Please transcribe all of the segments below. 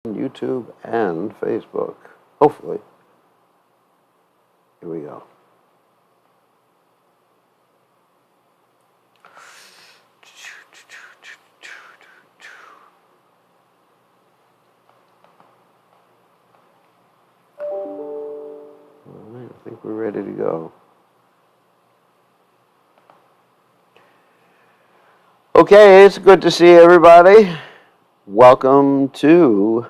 YouTube and Facebook. Hopefully. Here we go. All right, I think we're ready to go. Okay, it's good to see everybody. Welcome to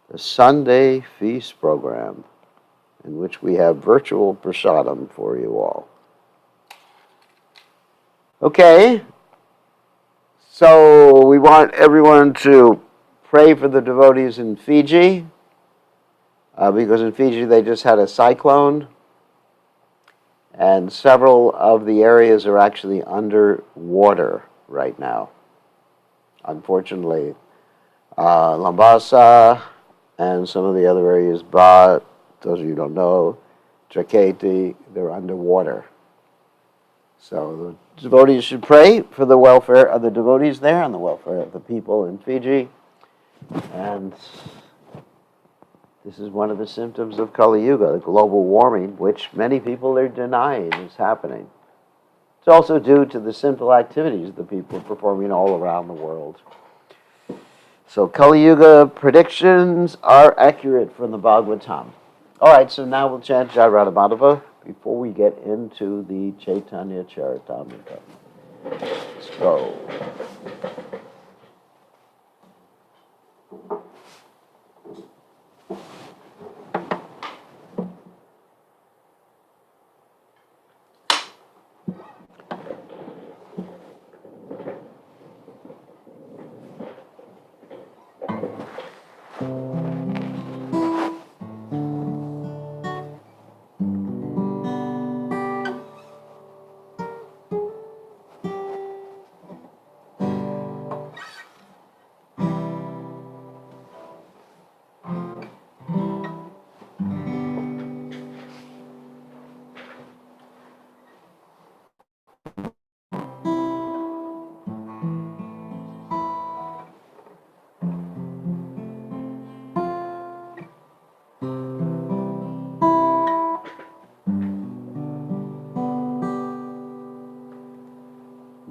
the Sunday Feast program, in which we have virtual prasadam for you all. Okay, so we want everyone to pray for the devotees in Fiji, because in Fiji they just had a cyclone, and several of the areas are actually underwater right now. Unfortunately, Lambasa and some of the other areas, those of you who don't know, Traketi, they're underwater. So the devotees should pray for the welfare of the devotees there and the welfare of the people in Fiji. And this is one of the symptoms of Kali Yuga, the global warming, which many people are denying is happening. It's also due to the sinful activities the people are performing all around the world. So Kali Yuga predictions are accurate from the Bhagavatam. All right, so now we'll chant Jai Radha Madhava before we get into the Caitanya Caritamrta. Let's go.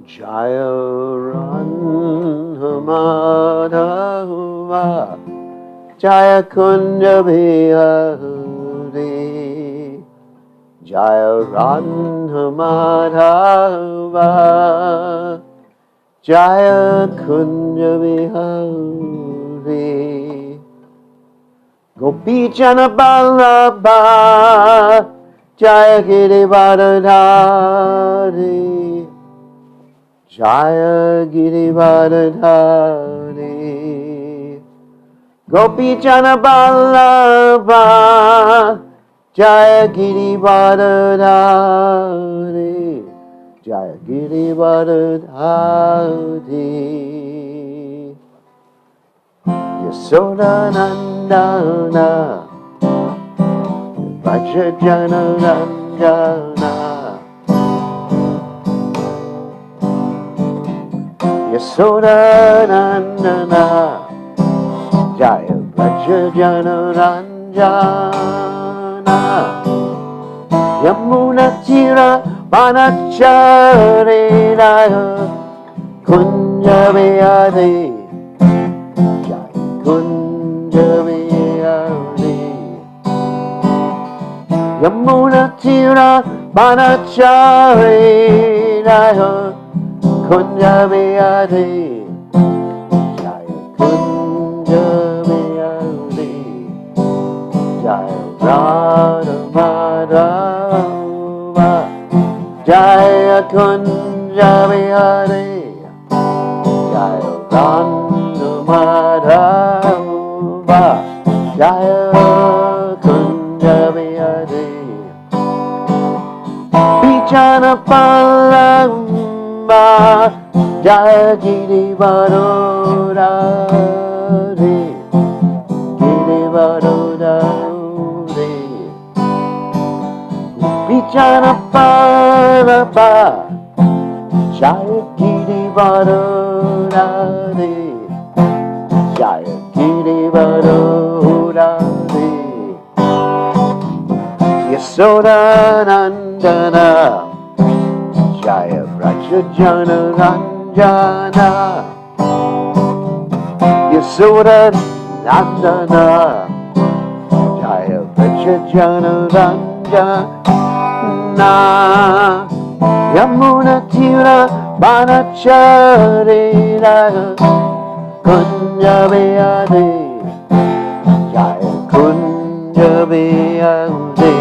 Jaya Radha Madhava Jaya Kunja Bihari Jaya Radha Madhava Jaya Kunja Bihari Gopi Jana Ballabha Jaya Girivardhari Jaya Girivardhari Gopi Jana Ballabha Jaya Girivardhari Jaya Girivardhari Yasoda Nandana Vaja Jana Ranjana Yasoda Nandana Jaya Braja Jana Ranjana Yamuna Tira Manachari Raya Kunja Vihari Jaya Kunja Vihari Yamuna Tira Manachari Raya Kunja Vihari Jaya Kunja Vihari Jaya Radha Madhava Jaya Kunja Vihari Jaya Radha Madhava Jaya Kunja Vihari Bijana Palam Jaya Girivardhari Girivardhari Vichana Palapa Jaya Girivardhari Jaya Girivardhari Yasodanandana Jaya Vrajajana Ranjana Yasodanandana Jaya Vrajajana Ranjana Yamuna Tira Banacharira Kunjabiyade Jaya Kunjabiyade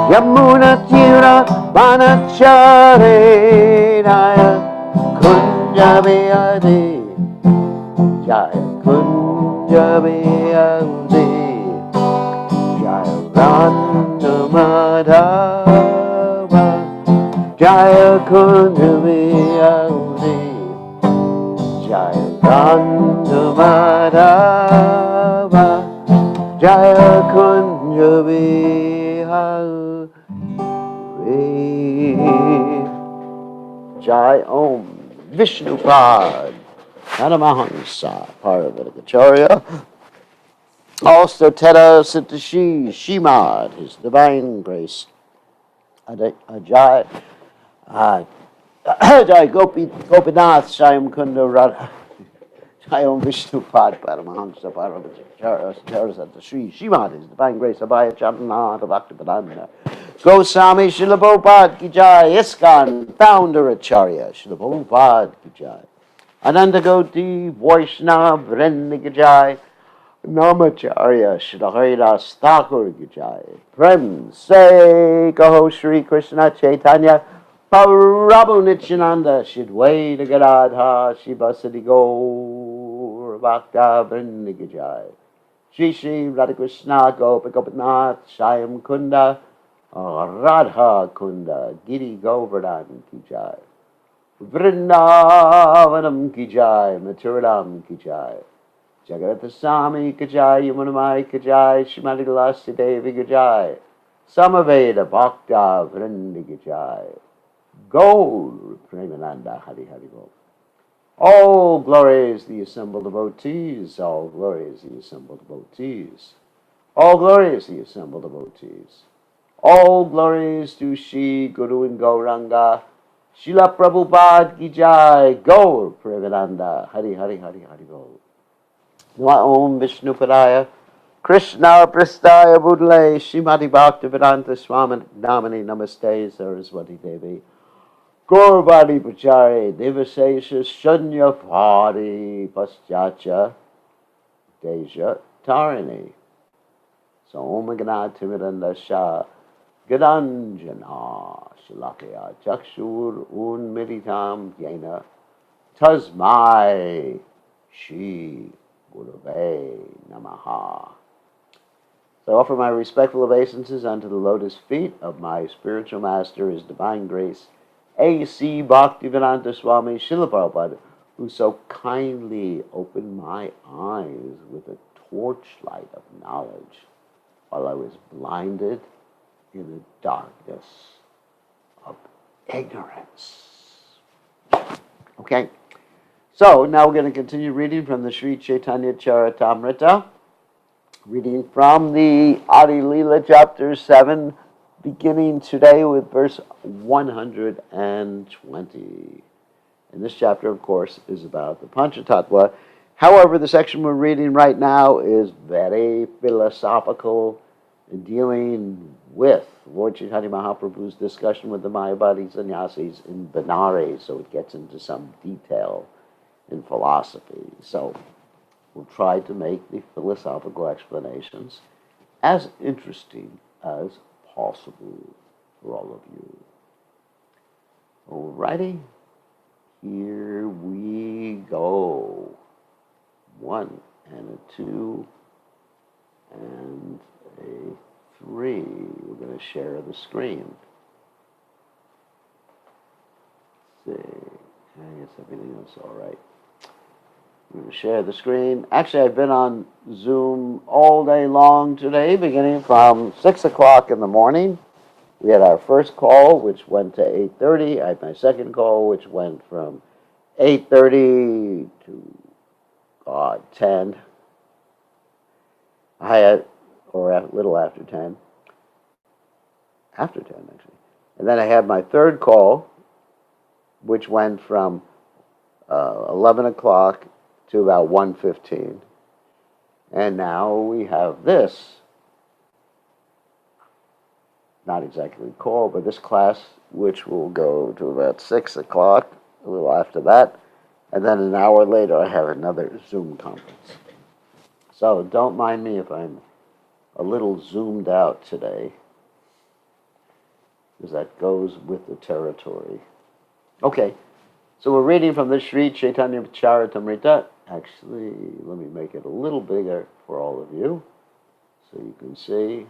Yamuna Tira Banacharira Kunjabiyade Jaya Kunjabiyade Jaya Randamadava Jaya Kunjabiyade Jaya Randamadava Jaya Kunjabiyade Jai Om Vishnupad Paramahansa Paravaticharya. Also Teta Sintashi Shimad, His Divine Grace. Jai Jai Gopinath Shayam Kunda Radha. Jai Om Vishnupad Paramahansa Paravaticharya Sri Shimad, His Divine Grace. Abhaya Charanada Bhaktivedanta Goswami Srila Prabhupada Ki Jai, ISKCON Founder Acharya Srila Prabhupada Ki Jai, Ananda Goti Vaishnava Vrinda Ki Jai, Namacharya Srila Haridas Thakur Ki Jai, Prem Se Kaho Shri Krishna Chaitanya Prabhu Nityananda Shidwaita Gadadha Shivasati Gaur Bhakta Vrinda Ki Jai, Shri Shri Radhakrishna Gopinath Shayam Kunda Radha Kunda Giri Govardhan Ki Jai, Vrindavanam Ki Jai, Mathuram Ki Jai, Jagatasami Ki Jai, Yamunamai Ki Jai, Shrimati Lassi Devi Ki Jai, Samaveda Bhakta Vrindi Ki Jai, Gaur Premananda Hari Hari Gaur. All glories the assembled devotees, all glories the assembled devotees, all glories the assembled devotees. All glories to Shri Guru and Gauranga, Srila Prabhupada Ki Jai, Gaur Premananda Hari Hari Hari Hari Gaur. Nama Om Vishnupadaya Krishna Prastaya Budle Shrimati Bhaktivedanta Swami Namani Namaste Saraswati Devi Gaurvadi Pachari Devasesha Shunya Pari Paschacha Deja Tarini. So Om Ganat Timidanda Shah Gadanjana Shalakya Chakshur Unmiritam Yena Tasmai Shri Gurave Namaha. So I offer my respectful obeisances unto the lotus feet of my spiritual master, His Divine Grace, A.C. Bhaktivedanta Swami Srila Prabhupada, who so kindly opened my eyes with a torchlight of knowledge while I was blinded in the darkness of ignorance. Okay, so now we're going to continue reading from the Sri Caitanya Caritamrta, reading from the Adi Lila chapter 7, beginning today with verse 120. And this chapter, of course, is about the Panchatattva. However, the section we're reading right now is very philosophical, dealing with Lord Chaitanya Mahaprabhu's discussion with the Mayavadi sannyasis in Benares, so it gets into some detail in philosophy. So we'll try to make the philosophical explanations as interesting as possible for all of you. Alrighty, here we go. 1 and a 2 and a 3. We're going to share the screen. Let's see. I guess everything else is all right. We're going to share the screen. Actually, I've been on Zoom all day long today, beginning from 6 o'clock in the morning. We had our first call, which went to 8:30. I had my second call, which went from 8:30 to 10. I had or a little after 10. After 10, actually. And then I had my third call, which went from 11 o'clock to about 1:15. And now we have this, not exactly call, but this class, which will go to about 6 o'clock, a little after that. And then an hour later, I have another Zoom conference. So don't mind me if I'm a little zoomed out today, because that goes with the territory. Okay, so we're reading from the Sri Caitanya Caritamrta. Actually, let me make it a little bigger for all of you, so you can see.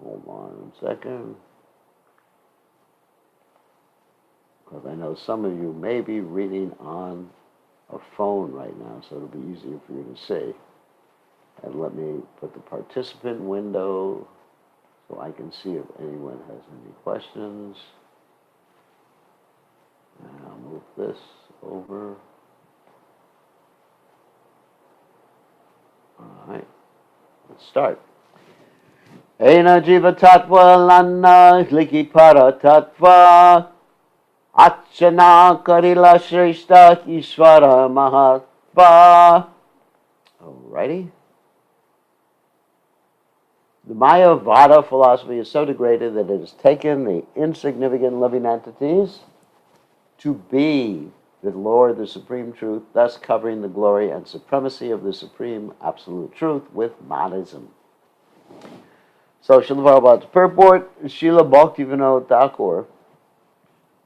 Hold on a second. Because I know some of you may be reading on a phone right now, so it'll be easier for you to see. And let me put the participant window so I can see if anyone has any questions. And I'll move this over. All right, let's start. Ena jiva tattva lana liki para tattva achana karila shrishta ishvara mahatva. Alrighty. The Mayavada philosophy is so degraded that it has taken the insignificant living entities to be the Lord, the Supreme Truth, thus covering the glory and supremacy of the Supreme Absolute Truth with monism. So, Srila Prabhupada's purport, Srila Bhaktivinoda Thakur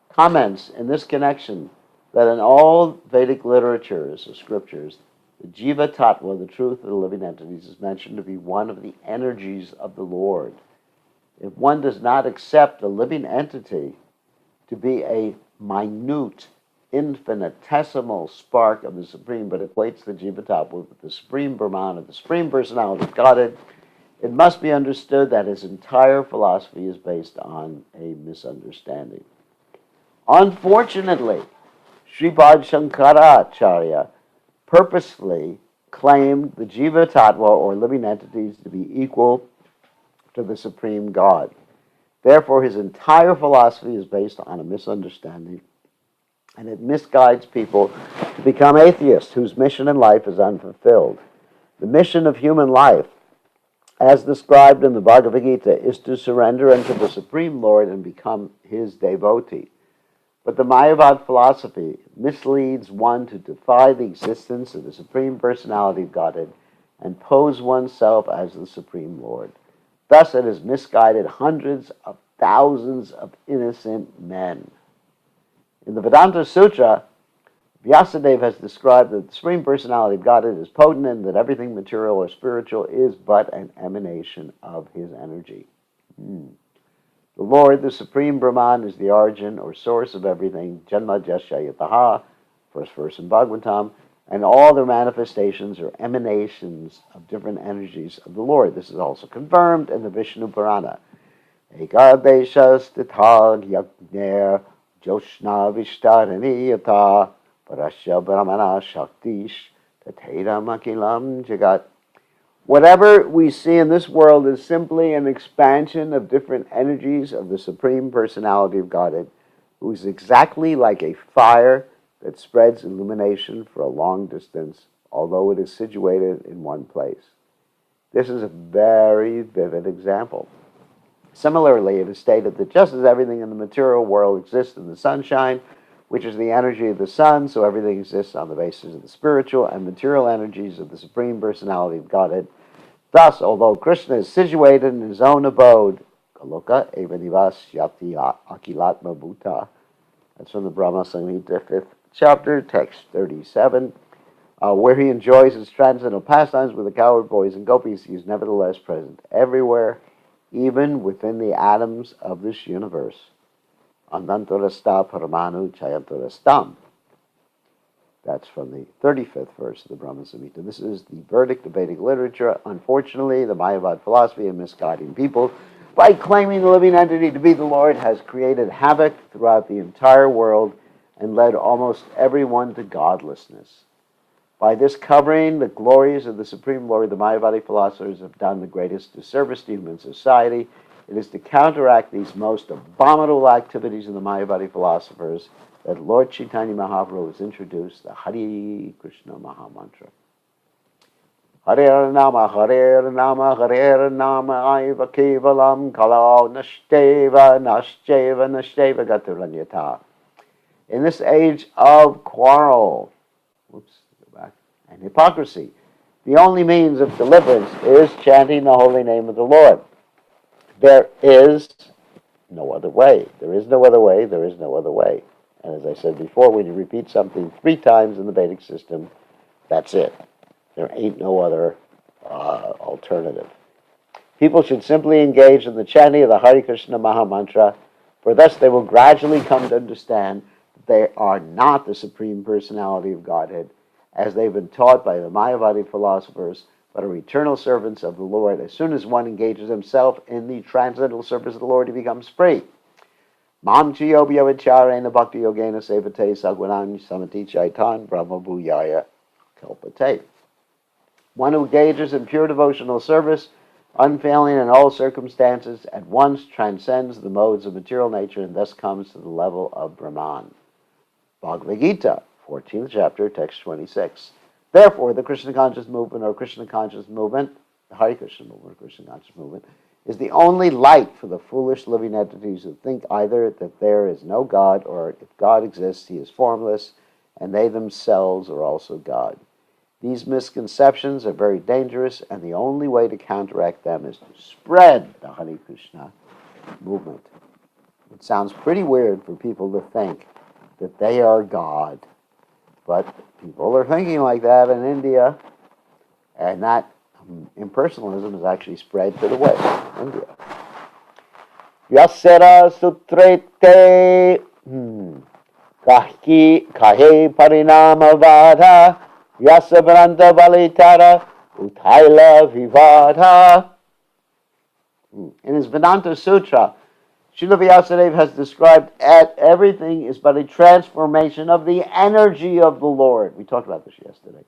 comments in this connection that in all Vedic literatures or scriptures, the Jiva Tattva, the truth of the living entities, is mentioned to be one of the energies of the Lord. If one does not accept the living entity to be a minute, infinitesimal spark of the Supreme, but equates the Jiva Tattva with the Supreme Brahman, of the Supreme Personality of Godhead, it must be understood that his entire philosophy is based on a misunderstanding. Unfortunately, Sripad Shankaracharya purposefully claimed the Jiva Tattva, or living entities, to be equal to the Supreme God. Therefore, his entire philosophy is based on a misunderstanding, and it misguides people to become atheists whose mission in life is unfulfilled. The mission of human life, as described in the Bhagavad Gita, is to surrender unto the Supreme Lord and become his devotee. But the Mayavad philosophy misleads one to defy the existence of the Supreme Personality of Godhead and pose oneself as the Supreme Lord. Thus it has misguided hundreds of thousands of innocent men. In the Vedanta Sutra, Vyasadeva has described that the Supreme Personality of Godhead is potent and that everything material or spiritual is but an emanation of his energy. The Lord, the Supreme Brahman, is the origin or source of everything, Janma Jasya Yataha, first verse in Bhagavatam, and all the manifestations or emanations of different energies of the Lord. This is also confirmed in the Vishnu Purana. Ekadesha stithag yagner joshna vishtaraniyata parasya brahmana shaktish tatairam akilam jagat. Whatever we see in this world is simply an expansion of different energies of the Supreme Personality of Godhead, who is exactly like a fire that spreads illumination for a long distance, although it is situated in one place. This is a very vivid example. Similarly, it is stated that just as everything in the material world exists in the sunshine, which is the energy of the sun, so everything exists on the basis of the spiritual and material energies of the Supreme Personality of Godhead. Thus, although Krishna is situated in his own abode, Kaloka eva nivas yati akilatma bhuta, that's from the Brahma Samhita, 5th chapter, text 37, where he enjoys his transcendental pastimes with the cowherd boys and gopis, he is nevertheless present everywhere, even within the atoms of this universe. Anantarasta paramanu chayantarastam. That's from the 35th verse of the Brahma Samhita. This is the verdict of Vedic literature. Unfortunately, the Mayavad philosophy of misguiding people by claiming the living entity to be the Lord has created havoc throughout the entire world and led almost everyone to godlessness. By this covering the glories of the Supreme Lord, the Mayavadi philosophers have done the greatest disservice to human society. It is to counteract these most abominable activities of the Mayavadi philosophers that Lord Chaitanya Mahaprabhu has introduced the Hare Krishna Mahamantra. Hare Nama, Hare Nama, Hare Nama, Aiva Kevalam, Kalau Nashteva, Nashteva, Nashteva Gaturanyata. In this age of quarrel, and hypocrisy, the only means of deliverance is chanting the holy name of the Lord. There is no other way. There is no other way. There is no other way. And as I said before, when you repeat something 3 times in the Vedic system, that's it. There ain't no other alternative. People should simply engage in the chanting of the Hare Krishna Mahamantra, for thus they will gradually come to understand that they are not the Supreme Personality of Godhead, as they've been taught by the Mayavadi philosophers, but are eternal servants of the Lord. As soon as one engages himself in the transcendental service of the Lord, he becomes free. Mam chiyobhya vicharena bhakti yogena sevate sagwanani samati chaitan brahma bhuyaya kalpate. One who engages in pure devotional service, unfailing in all circumstances, at once transcends the modes of material nature and thus comes to the level of Brahman. Bhagavad Gita, 14th chapter, text 26. Therefore, the Krishna conscious movement or Krishna conscious movement, the Hare Krishna movement or Krishna conscious movement, is the only light for the foolish living entities who think either that there is no God, or if God exists, he is formless, and they themselves are also God. These misconceptions are very dangerous, and the only way to counteract them is to spread the Hare Krishna movement. It sounds pretty weird for people to think that they are God, but people are thinking like that in India, and that impersonalism is actually spread to the West, India. Yasera sutrete kahe parinama vada yasabranta valitara utaila vivada. In his Vedanta Sutra, Srila Vyasadeva has described that everything is but a transformation of the energy of the Lord. We talked about this yesterday.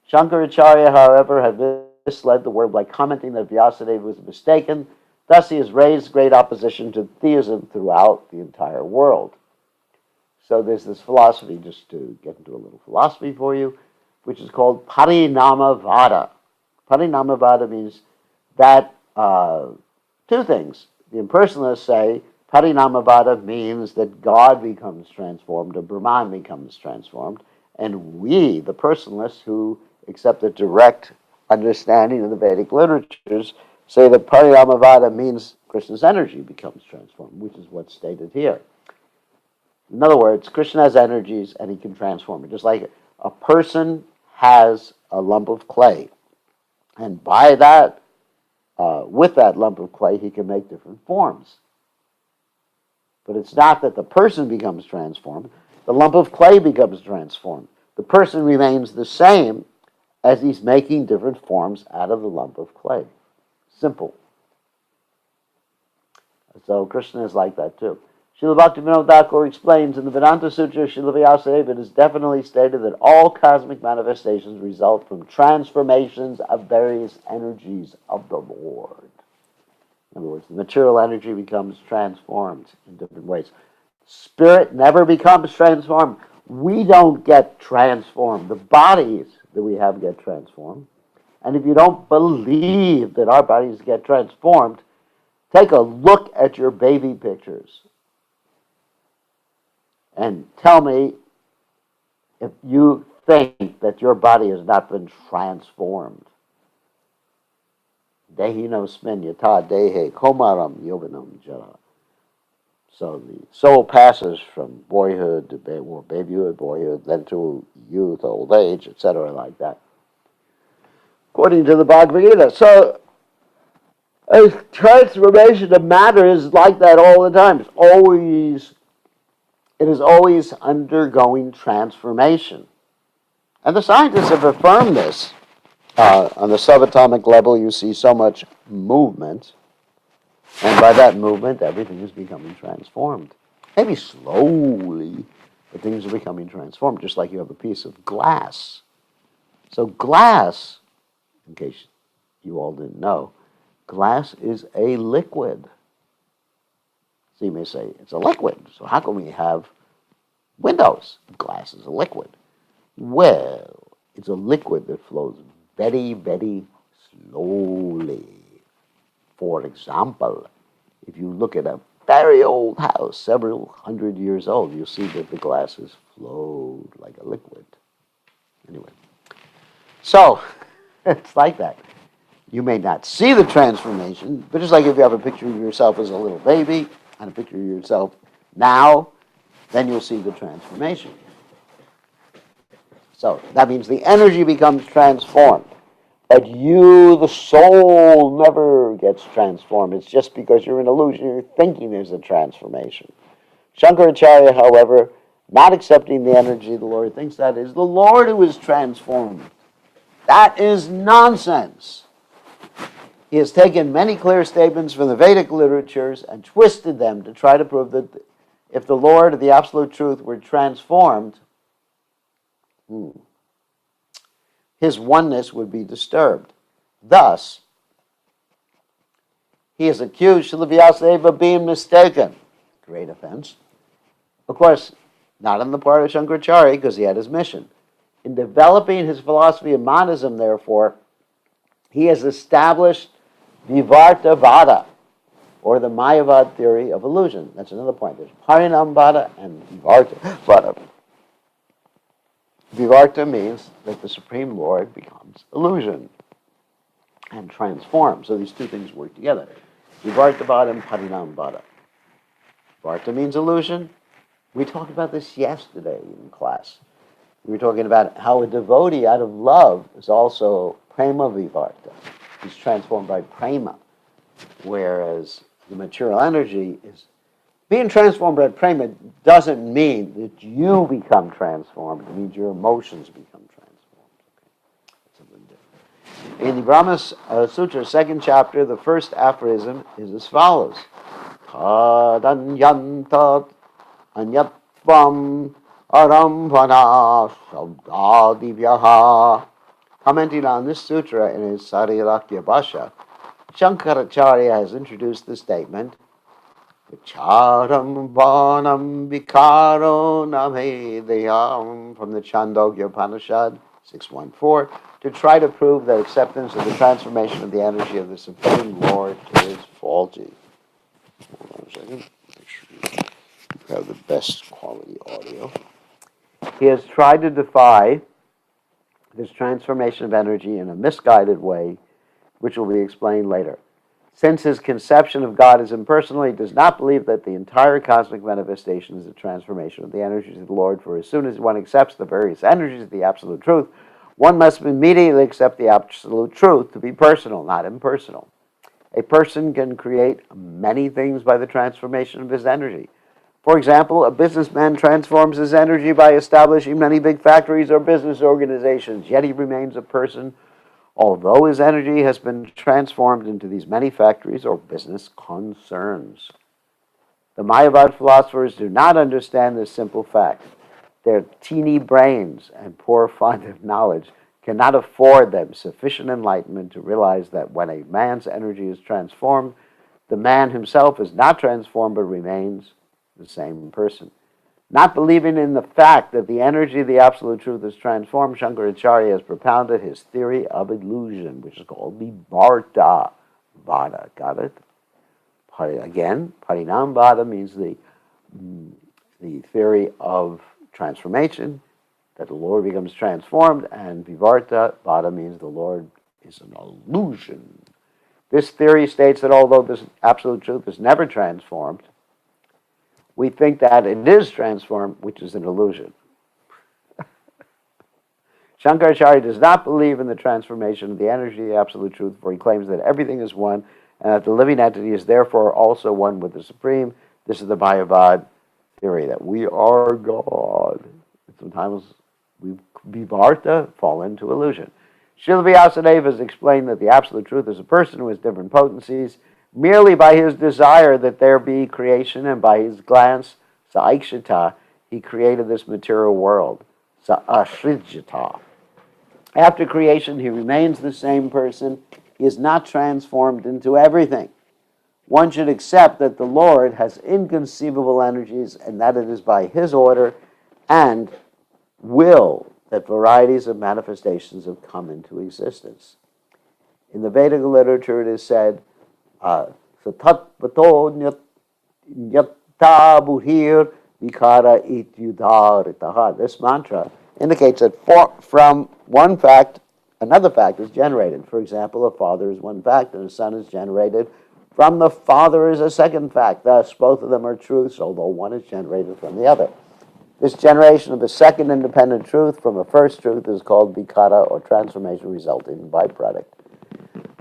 Shankaracharya, however, had misled the world by commenting that Vyasadeva was mistaken. Thus, he has raised great opposition to theism throughout the entire world. So there's this philosophy, just to get into a little philosophy for you, which is called Parinamavada. Parinamavada means that 2 things. The impersonalists say Parinamavada means that God becomes transformed, or Brahman becomes transformed, and we, the personalists who accept the direct understanding of the Vedic literatures, say that Parinamavada means Krishna's energy becomes transformed, which is what's stated here. In other words, Krishna has energies and he can transform it. Just like a person has a lump of clay, and by that, with that lump of clay, he can make different forms. But it's not that the person becomes transformed. The lump of clay becomes transformed. The person remains the same as he's making different forms out of the lump of clay. Simple. So Krishna is like that too. Srila Bhaktivinoda Thakur explains in the Vedanta Sutra, Srila Vyasadeva, it is definitely stated that all cosmic manifestations result from transformations of various energies of the Lord. In other words, the material energy becomes transformed in different ways. Spirit never becomes transformed. We don't get transformed. The bodies that we have get transformed. And if you don't believe that our bodies get transformed, take a look at your baby pictures and tell me if you think that your body has not been transformed. Dehinosmin yata dehe komaram yovanam jara. So the soul passes from boyhood to babyhood, boyhood, then to youth, old age, etc., like that. According to the Bhagavad Gita. So a transformation of matter is like that all the time. It is always undergoing transformation. And the scientists have affirmed this. On the subatomic level, you see so much movement, and by that movement, everything is becoming transformed. Maybe slowly, but things are becoming transformed, just like you have a piece of glass. So glass, in case you all didn't know, glass is a liquid. So you may say, it's a liquid, so how can we have windows? Glass is a liquid. Well, it's a liquid that flows very, very slowly. For example, if you look at a very old house, several hundred years old, you'll see that the glasses flowed like a liquid. Anyway, so it's like that. You may not see the transformation, but just like if you have a picture of yourself as a little baby and a picture of yourself now, then you'll see the transformation. So that means the energy becomes transformed. But you, the soul, never gets transformed. It's just because you're in illusion, you're thinking there's a transformation. Shankaracharya, however, not accepting the energy of the Lord, thinks that is the Lord who is transformed. That is nonsense. He has taken many clear statements from the Vedic literatures and twisted them to try to prove that if the Lord of the Absolute Truth were transformed, his oneness would be disturbed. Thus, he has accused Srila Vyasadeva of being mistaken. Great offense. Of course, not on the part of Shankaracharya, because he had his mission. In developing his philosophy of monism, therefore, he has established Vivartavada, or the Mayavad theory of illusion. That's another point. There's Parinamvada and Vivartavada. Vivarta means that the Supreme Lord becomes illusion and transforms. So these two things work together. Vivartavada and Parinamvada. Vivarta means illusion. We talked about this yesterday in class. We were talking about how a devotee out of love is also prema vivarta. He's transformed by prema. Whereas the material energy is being transformed by prema doesn't mean that you become transformed. It means your emotions become transformed. Okay. Something different. In the Brahma Sutra, 2nd chapter, the first aphorism is as follows. Tadanyantat anyatvam arambhana shabdadivyaha. Commenting on this sutra in his Sarirākya Bhasha, Shankaracharya has introduced the statement, Vicharam vanam vikaro namedayam, from the Chandogya Upanishad 6.1.4, to try to prove that acceptance of the transformation of the energy of the Supreme Lord is faulty. Hold on a second. Make sure you have the best quality audio. He has tried to defy this transformation of energy in a misguided way, which will be explained later. Since his conception of God is impersonal, he does not believe that the entire cosmic manifestation is a transformation of the energies of the Lord, for as soon as one accepts the various energies of the Absolute Truth, one must immediately accept the Absolute Truth to be personal, not impersonal. A person can create many things by the transformation of his energy. For example, a businessman transforms his energy by establishing many big factories or business organizations, yet he remains a person, although his energy has been transformed into these many factories or business concerns. The Mayavad philosophers do not understand this simple fact. Their teeny brains and poor fund of knowledge cannot afford them sufficient enlightenment to realize that when a man's energy is transformed, the man himself is not transformed but remains the same person. Not believing in the fact that the energy of the Absolute Truth is transformed, Shankaracharya has propounded his theory of illusion, which is called Vivarta Vada. Got it? Again, Parinam Vada means the theory of transformation, that the Lord becomes transformed, and Vivarta Vada means the Lord is an illusion. This theory states that although this Absolute Truth is never transformed, we think that it is transformed, which is an illusion. Shankaracharya does not believe in the transformation of the energy of the Absolute Truth, for he claims that everything is one, and that the living entity is therefore also one with the Supreme. This is the Mayavad theory, that we are God. Sometimes we, Vivarta, fall into illusion. Srila Vyasadeva has explained that the Absolute Truth is a person who has different potencies, merely by his desire that there be creation, and by his glance, sa-aikshita, he created this material world, sa-ashrijata. After creation, he remains the same person. He is not transformed into everything. One should accept that the Lord has inconceivable energies and that it is by his order and will that varieties of manifestations have come into existence. In the Vedic literature, it is said, Satatvato nyata buhir vikara ityudaritaha. This mantra indicates that from one fact, another fact is generated. For example, a father is one fact and a son is generated from the father is a second fact. Thus, both of them are truths, although one is generated from the other. This generation of a second independent truth from a first truth is called vikara, or transformation resulting in byproduct.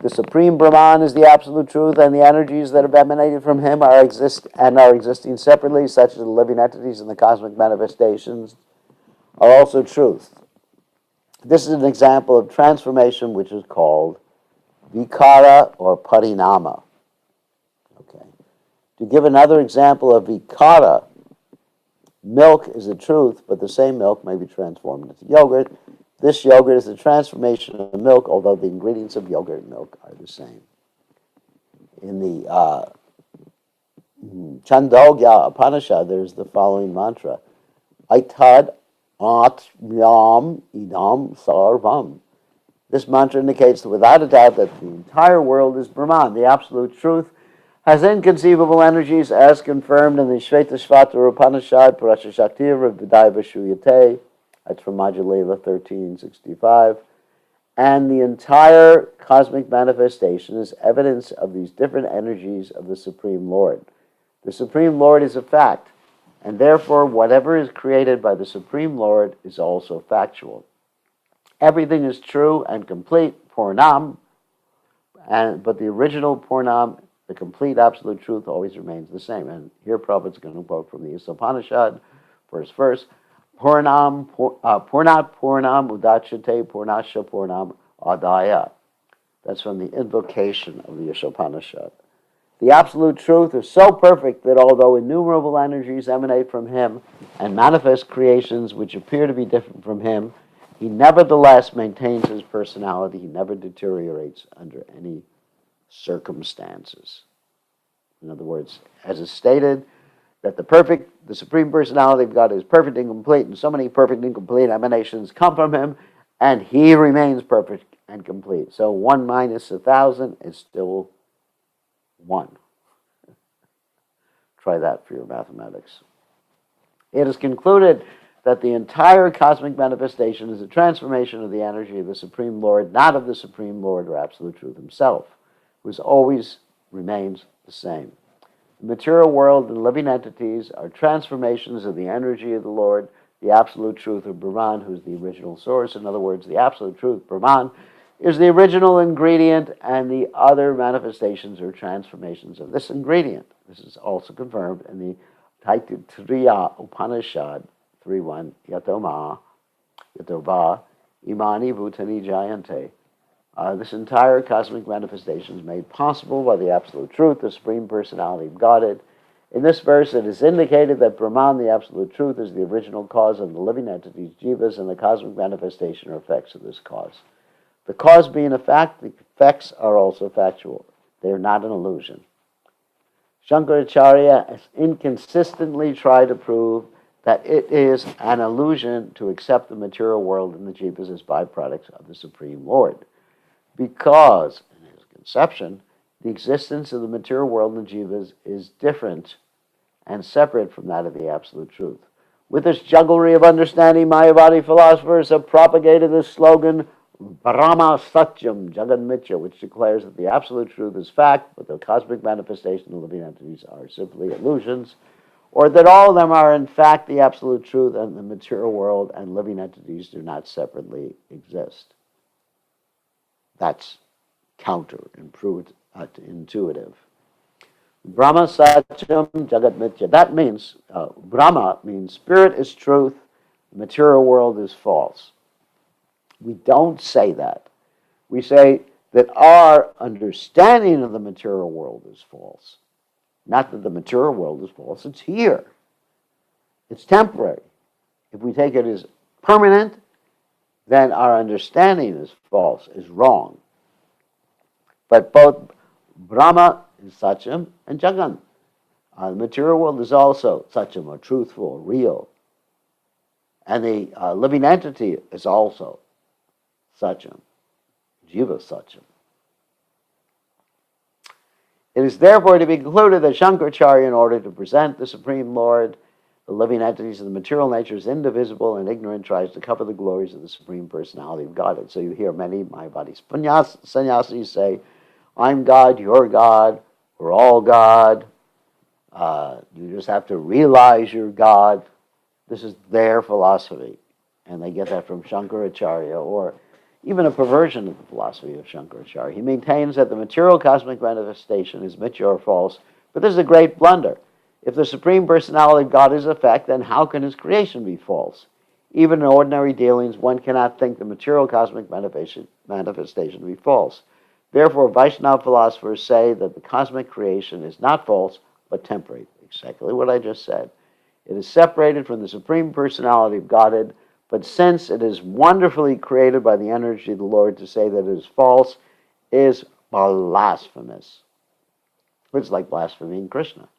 The Supreme Brahman is the absolute truth, and the energies that have emanated from him are existing separately, such as the living entities and the cosmic manifestations, are also truth. This is an example of transformation which is called vikara or parinama. Okay. To give another example of vikara, milk is the truth, but the same milk may be transformed into yogurt. This yogurt is the transformation of milk, although the ingredients of yogurt and milk are the same. In the Chandogya Upanishad, there's the following mantra: Aitad Atmyam Idam Sarvam. This mantra indicates that without a doubt that the entire world is Brahman. The absolute truth has inconceivable energies as confirmed in the Shvetashvatara Upanishad, Parashashaktir Vidaiva Shuyate. That's from Adi Lila 1365. And the entire cosmic manifestation is evidence of these different energies of the Supreme Lord. The Supreme Lord is a fact, and therefore whatever is created by the Supreme Lord is also factual. Everything is true and complete, Purnam, but the original Purnam, the complete absolute truth, always remains the same. And here Prabhupada's going to quote from the Upanishad, first verse, Purnam, Purnat Purnam Udachate Purnasha Purnam Adaya. That's from the invocation of the Upanishad. The absolute truth is so perfect that although innumerable energies emanate from him and manifest creations which appear to be different from him, he nevertheless maintains his personality. He never deteriorates under any circumstances. In other words, as is stated, that the Supreme Personality of God is perfect and complete, and so many perfect and complete emanations come from him, and he remains perfect and complete. So 1 minus 1,000 is still 1. Try that for your mathematics. It is concluded that the entire cosmic manifestation is a transformation of the energy of the Supreme Lord, not of the Supreme Lord or Absolute Truth himself, who always remains the same. The material world and living entities are transformations of the energy of the Lord, the Absolute Truth of Brahman, who is the original source. In other words, the Absolute Truth, Brahman, is the original ingredient, and the other manifestations are transformations of this ingredient. This is also confirmed in the Caitanya Upanishad 3.1, Yatova, Imani Bhutani Jayante. This entire cosmic manifestation is made possible by the Absolute Truth, the Supreme Personality of Godhead. In this verse, it is indicated that Brahman, the Absolute Truth, is the original cause of the living entities, jivas, and the cosmic manifestation or effects of this cause. The cause being a fact, the effects are also factual. They are not an illusion. Shankaracharya has inconsistently tried to prove that it is an illusion to accept the material world and the jivas as byproducts of the Supreme Lord. Because, in his conception, the existence of the material world and the jivas is different and separate from that of the Absolute Truth. With this jugglery of understanding, Mayavadi philosophers have propagated the slogan, Brahma Satyam Jagat Mithya, which declares that the Absolute Truth is fact, but the cosmic manifestation of living entities are simply illusions, or that all of them are in fact the Absolute Truth and the material world and living entities do not separately exist. That's counterintuitive. Brahma Satyam Jagat Mithya. That means, Brahma means spirit is truth, the material world is false. We don't say that. We say that our understanding of the material world is false. Not that the material world is false, it's here. It's temporary. If we take it as permanent, then our understanding is false, is wrong. But both Brahma is Satyam and Jagan. The material world is also Satyam, or truthful, or real. And the living entity is also Satyam, Jiva Satyam. It is therefore to be concluded that Shankaracharya, in order to present the Supreme Lord, the living entities of the material nature is indivisible and ignorant, tries to cover the glories of the Supreme Personality of Godhead. So you hear many Mayavadi sannyasis say, I'm God, you're God, we're all God. You just have to realize you're God. This is their philosophy. And they get that from Shankaracharya, or even a perversion of the philosophy of Shankaracharya. He maintains that the material cosmic manifestation is mithya or false, but this is a great blunder. If the Supreme Personality of God is a fact, then how can his creation be false? Even in ordinary dealings, one cannot think the material cosmic manifestation to be false. Therefore, Vaishnava philosophers say that the cosmic creation is not false, but temporary. Exactly what I just said. It is separated from the Supreme Personality of Godhead, but since it is wonderfully created by the energy of the Lord, to say that it is false is blasphemous. It's like blaspheming Krishna.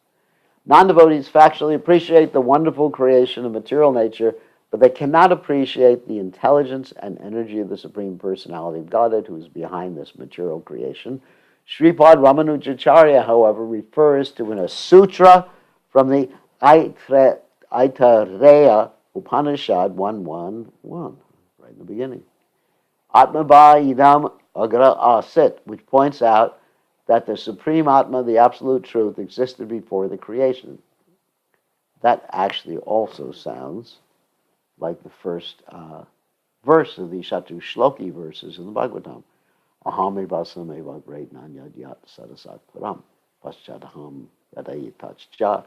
Non-devotees factually appreciate the wonderful creation of material nature, but they cannot appreciate the intelligence and energy of the Supreme Personality of Godhead, who is behind this material creation. Sripad Ramanujacharya, however, refers to in a sutra from the Aitareya Upanishad 1.1.1, right in the beginning. Atmaba idam agra asit, which points out that the Supreme Atma, the Absolute Truth, existed before the creation. That actually also sounds like the first verse of the Shatu Shloki verses in the Bhagavatam. Aham evasam eva greatnan yadyat sadasat param paschadaham yadayitachja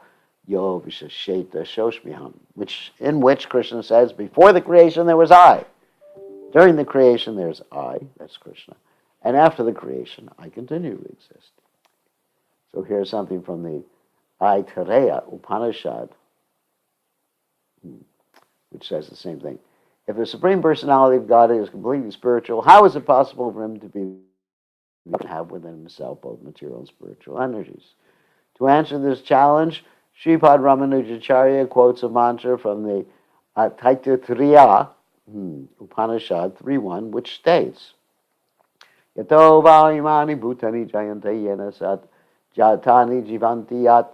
yo vishasheta shoshmiham, in which Krishna says, before the creation there was I. During the creation there's I, that's Krishna. And after the creation, I continue to exist. So here's something from the Aitareya Upanishad, which says the same thing. If the Supreme Personality of God is completely spiritual, how is it possible for him to have within himself both material and spiritual energies? To answer this challenge, Sripad Ramanujacharya quotes a mantra from the Taittiriya Upanishad 3.1, which states, Yato va imani bhutani jayante yena sat jatani jivanti yat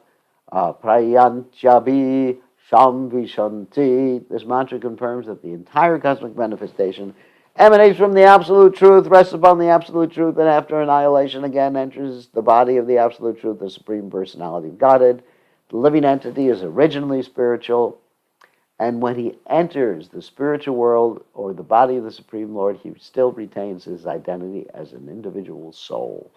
prayantyabi samvishanti. This mantra confirms that the entire cosmic manifestation emanates from the Absolute Truth, rests upon the Absolute Truth, and after annihilation again enters the body of the Absolute Truth, the Supreme Personality of Godhead. The living entity is originally spiritual, and when he enters the spiritual world or the body of the Supreme Lord, he still retains his identity as an individual soul.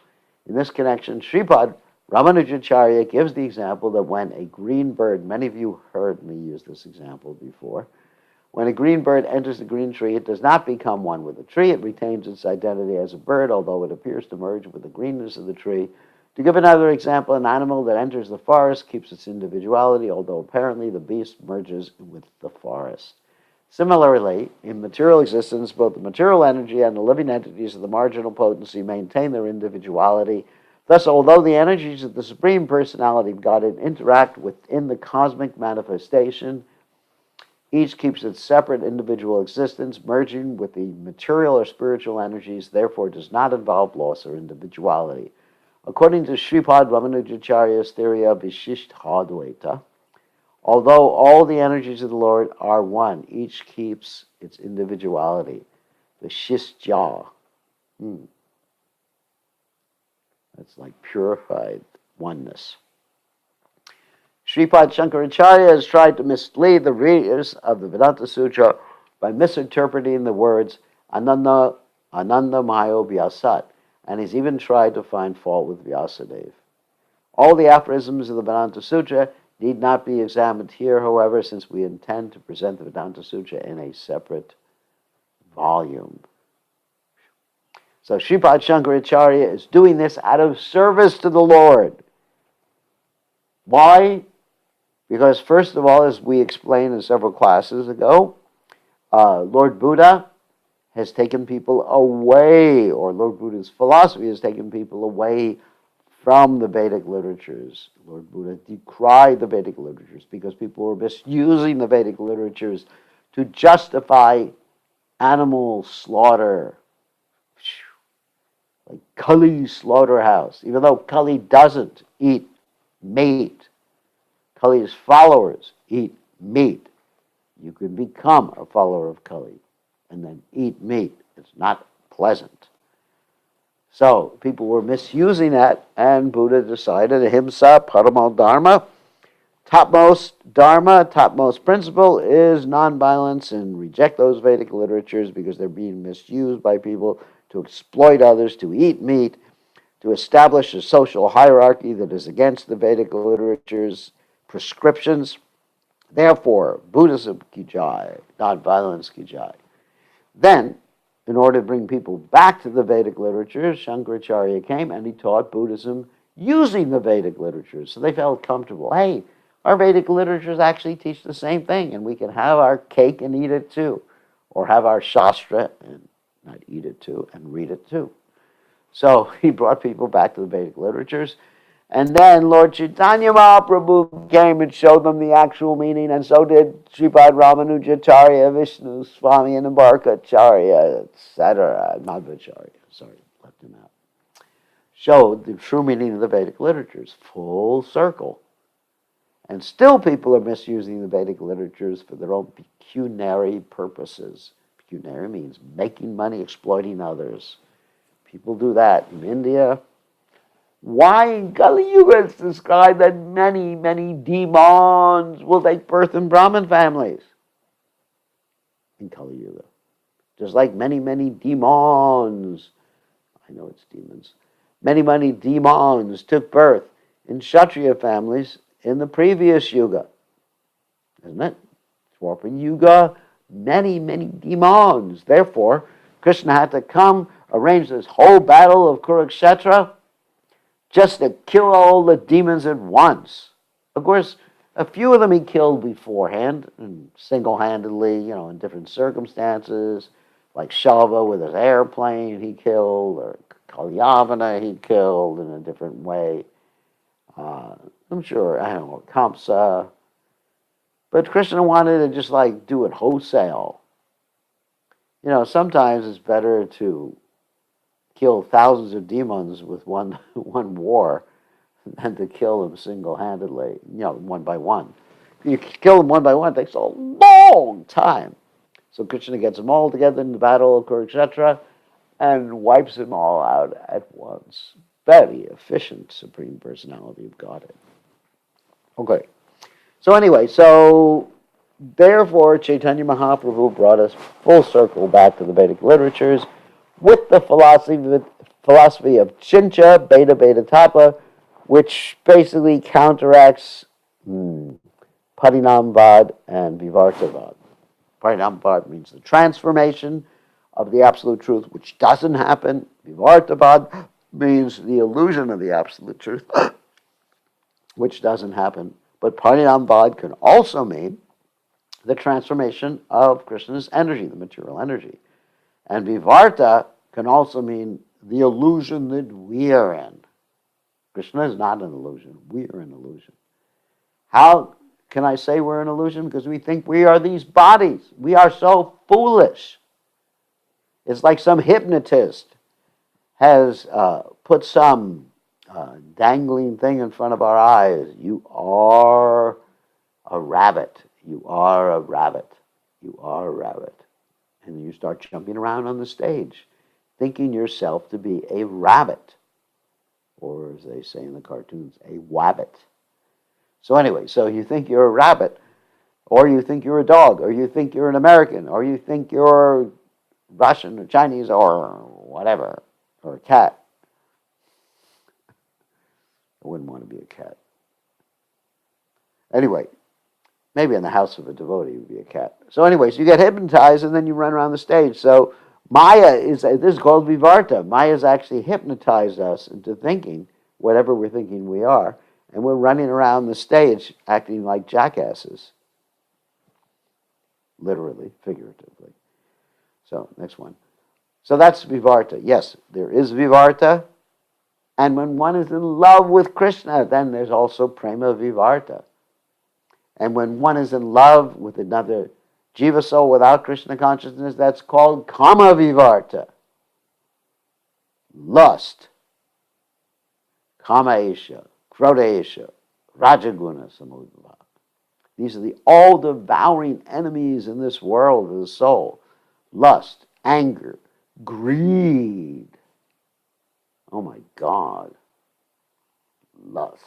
In this connection, Sripad Ramanujacharya gives the example that when a green bird, many of you heard me use this example before, when a green bird enters the green tree, it does not become one with the tree. It retains its identity as a bird, although it appears to merge with the greenness of the tree. To give another example, an animal that enters the forest keeps its individuality, although apparently the beast merges with the forest. Similarly, in material existence, both the material energy and the living entities of the marginal potency maintain their individuality. Thus, although the energies of the Supreme Personality of Godhead interact within the cosmic manifestation, each keeps its separate individual existence. Merging with the material or spiritual energies, therefore, does not involve loss or individuality. According to Sripad Ramanujacharya's theory of Vishishtadvaita, although all the energies of the Lord are one, each keeps its individuality. Vishishtya. That's like purified oneness. Sripad Shankaracharya has tried to mislead the readers of the Vedanta Sutra by misinterpreting the words Ananda Mayo Vyasat, and he's even tried to find fault with Vyasadeva. All the aphorisms of the Vedanta Sutra need not be examined here, however, since we intend to present the Vedanta Sutra in a separate volume. So Sripad Shankaracharya is doing this out of service to the Lord. Why? Because first of all, as we explained in several classes ago, Lord Buddha has taken people away, or Lord Buddha's philosophy has taken people away from the Vedic literatures. Lord Buddha decried the Vedic literatures because people were misusing the Vedic literatures to justify animal slaughter, like Kali's slaughterhouse. Even though Kali doesn't eat meat, Kali's followers eat meat. You can become a follower of Kali and then eat meat. It's not pleasant. So people were misusing that, and Buddha decided ahimsa paramo dharma, topmost dharma, topmost principle is nonviolence, and reject those Vedic literatures because they're being misused by people to exploit others, to eat meat, to establish a social hierarchy that is against the Vedic literature's prescriptions. Therefore, Buddhism ki jai, nonviolence ki jai. Then, in order to bring people back to the Vedic literature, Shankaracharya came and he taught Buddhism using the Vedic literatures. So they felt comfortable. Hey, our Vedic literatures actually teach the same thing, and we can have our cake and eat it too, or have our Shastra and not eat it too, and read it too. So he brought people back to the Vedic literatures. And then Lord Caitanya Mahaprabhu came and showed them the actual meaning, and so did Sripad Ramanujacharya, Vishnu Swami, and Ambarkacharya, etc. Madhvacharya, sorry, left him out. Showed the true meaning of the Vedic literatures, full circle. And still people are misusing the Vedic literatures for their own pecuniary purposes. Pecuniary means making money, exploiting others. People do that in India. Why in Kali Yuga it's described that many, many demons will take birth in Brahmin families? In Kali Yuga. Just like many, many demons, I know it's demons, many, many demons took birth in Kshatriya families in the previous Yuga. Isn't it? Dwapara Yuga, many, many demons. Therefore, Krishna had to come, arrange this whole battle of Kurukshetra, just to kill all the demons at once. Of course, a few of them he killed beforehand, single-handedly, in different circumstances, like Shava with his airplane he killed, or Kalyavana he killed in a different way. I'm sure, Kamsa. But Krishna wanted to just do it wholesale. Sometimes it's better to kill thousands of demons with one war than to kill them single-handedly, one by one. If you kill them one by one, it takes a long time. So Krishna gets them all together in the battle of Kurukshetra and wipes them all out at once. Very efficient Supreme Personality of Godhead. Okay. So anyway, therefore Chaitanya Mahaprabhu brought us full circle back to the Vedic literatures with the philosophy of Chincha, Beta, Beta, Tapa, which basically counteracts Parinamvad and Vivartavad. Parinamvad means the transformation of the absolute truth, which doesn't happen. Vivartavad means the illusion of the absolute truth, which doesn't happen. But Parinamvad can also mean the transformation of Krishna's energy, the material energy. And Vivarta can also mean the illusion that we are in. Krishna is not an illusion. We are an illusion. How can I say we're an illusion? Because we think we are these bodies. We are so foolish. It's like some hypnotist has put some dangling thing in front of our eyes. You are a rabbit. You are a rabbit. You are a rabbit. And you start jumping around on the stage, thinking yourself to be a rabbit, or as they say in the cartoons, a wabbit. So anyway, so you think you're a rabbit, or you think you're a dog, or you think you're an American, or you think you're Russian or Chinese or whatever, or a cat. I wouldn't want to be a cat. Anyway, maybe in the house of a devotee would be a cat. So anyway, so you get hypnotized and then you run around the stage. So Maya this is called Vivarta. Maya's actually hypnotized us into thinking whatever we're thinking we are, and we're running around the stage acting like jackasses. Literally, figuratively. So, next one. So that's Vivarta. Yes, there is Vivarta. And when one is in love with Krishna, then there's also Prema Vivarta. And when one is in love with another Jiva soul without Krishna consciousness, that's called Kama Vivarta. Lust. Kama Esha, Krodha Esha, Rajaguna Samudva. These are all devouring enemies in this world of the soul. Lust, anger, greed. Oh my God. Lust.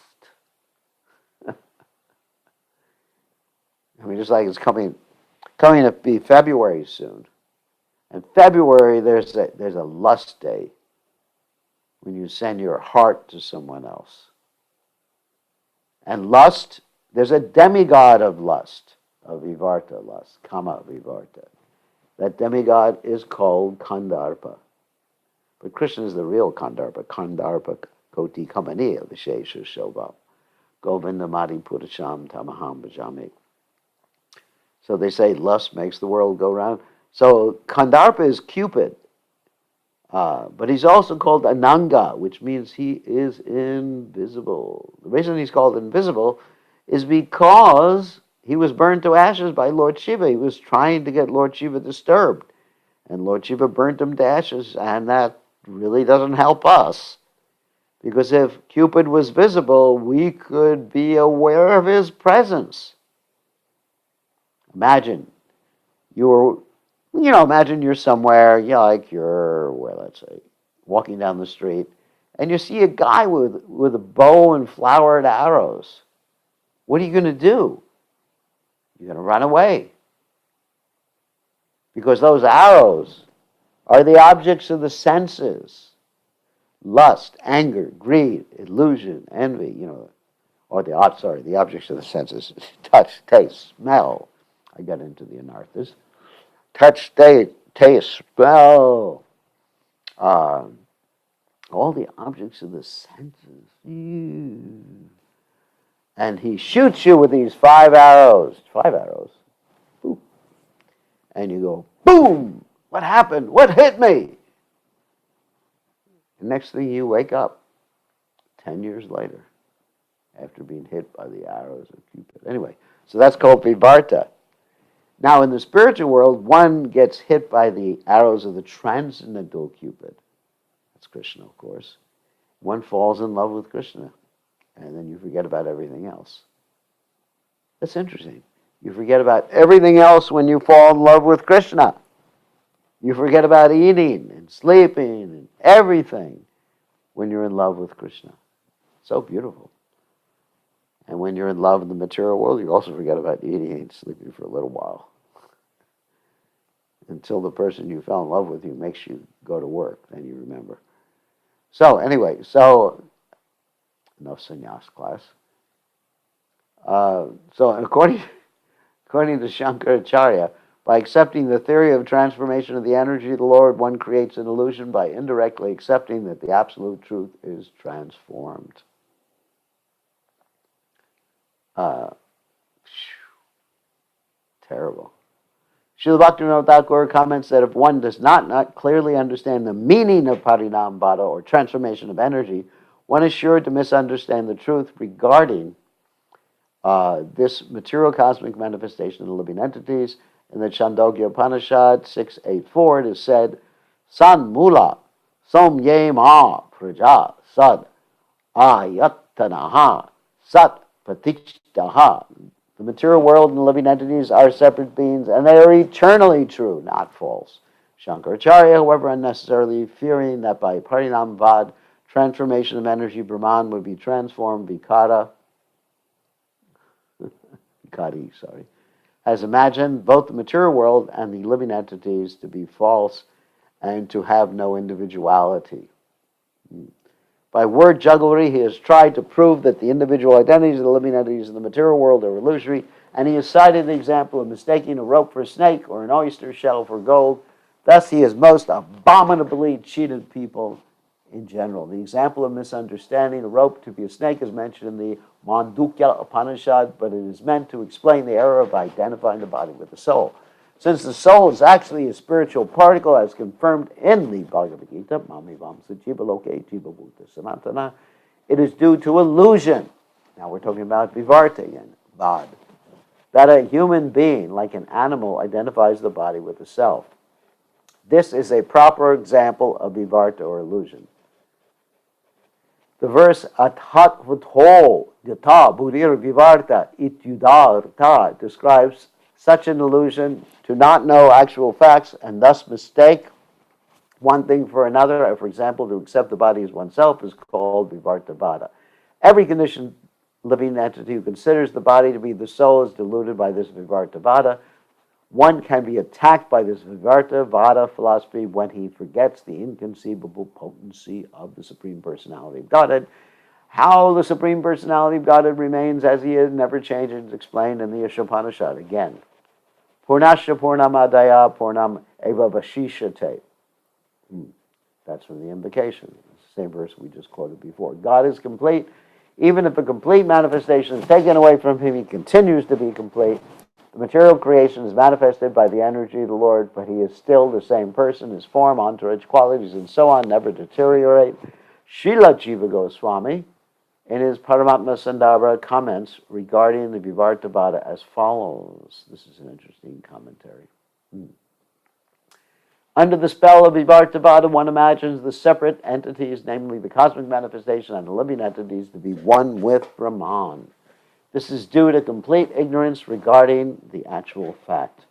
I mean, just like it's coming to be February soon. In February, there's a lust day when you send your heart to someone else. And lust, there's a demigod of lust, of Vivarta lust, Kama Vivarta. That demigod is called Kandarpa. But Krishna is the real Kandarpa. Kandarpa Koti Kamaniya Vishesha Shobha. Govindamadi Purasham Tamaham Bhajami. So they say lust makes the world go round. So Kandarpa is Cupid. But he's also called Ananga, which means he is invisible. The reason he's called invisible is because he was burned to ashes by Lord Shiva. He was trying to get Lord Shiva disturbed. And Lord Shiva burnt him to ashes, and that really doesn't help us. Because if Cupid was visible, we could be aware of his presence. Imagine imagine you're somewhere, let's say, walking down the street, and you see a guy with a bow and flowered arrows. What are you going to do? You're going to run away. Because those arrows are the objects of the senses. Lust, anger, greed, illusion, envy, the objects of the senses. Touch, taste, smell. I got into the anarthas. Touch, taste, smell. All the objects of the senses. And he shoots you with these 5 arrows. 5 arrows. Boom. And you go, boom! What happened? What hit me? The next thing you wake up 10 years later after being hit by the arrows of Cupid. Anyway, so that's called Vivarta. Now, in the spiritual world, one gets hit by the arrows of the transcendental Cupid. That's Krishna, of course. One falls in love with Krishna, and then you forget about everything else. That's interesting. You forget about everything else when you fall in love with Krishna. You forget about eating and sleeping and everything when you're in love with Krishna. So beautiful. And when you're in love in the material world, you also forget about eating and sleeping for a little while. Until the person you fell in love with you makes you go to work, then you remember. So anyway, enough sannyas class. So according to Shankaracharya, by accepting the theory of transformation of the energy of the Lord, one creates an illusion by indirectly accepting that the absolute truth is transformed. Terrible. Srila Bhaktivinoda Thakur comments that if one does not clearly understand the meaning of parinambhata or transformation of energy, one is sure to misunderstand the truth regarding this material cosmic manifestation of the living entities. In the Chandogya Upanishad 6.8.4, it is said, San mula somye ma praja sad ayatanaha sat patichtaha. The material world and the living entities are separate beings, and they are eternally true, not false. Shankaracharya, however, unnecessarily fearing that by parinamvad, transformation of energy, Brahman would be transformed, Vikari, has imagined both the material world and the living entities to be false and to have no individuality. By word jugglery, he has tried to prove that the individual identities of the living entities in the material world are illusory, and he has cited the example of mistaking a rope for a snake or an oyster shell for gold. Thus, he has most abominably cheated people in general. The example of misunderstanding a rope to be a snake is mentioned in the Mandukya Upanishad, but it is meant to explain the error of identifying the body with the soul. Since the soul is actually a spiritual particle, as confirmed in the Bhagavad Gita, Mami Vamsa Jiva Loke Jiva Bhuta Sanatana, it is due to illusion. Now we're talking about Vivarta again, Vad. That a human being, like an animal, identifies the body with the self. This is a proper example of Vivarta or illusion. The verse Athat Vatho Yata Buddhir Vivarta Ityudarta describes such an illusion to not know actual facts and thus mistake one thing for another. For example, to accept the body as oneself is called Vivartavada. Every conditioned living entity who considers the body to be the soul is deluded by this Vivartavada. One can be attacked by this Vivartavada philosophy when he forgets the inconceivable potency of the Supreme Personality of Godhead. How the Supreme Personality of Godhead remains as he is, never changes, is explained in the Ishopanishad. Again, Purnasya Purnamadaya Purnam Eva Vashishate. That's from the invocation. It's the same verse we just quoted before. God is complete. Even if a complete manifestation is taken away from him, he continues to be complete. The material creation is manifested by the energy of the Lord, but he is still the same person. His form, entourage, qualities, and so on never deteriorate. Srila Jiva Goswami, in his Paramatma Sandarbha, comments regarding the Vivartavada as follows. This is an interesting commentary. Under the spell of Vivartavada, one imagines the separate entities, namely the cosmic manifestation and the living entities, to be one with Brahman. This is due to complete ignorance regarding the actual fact.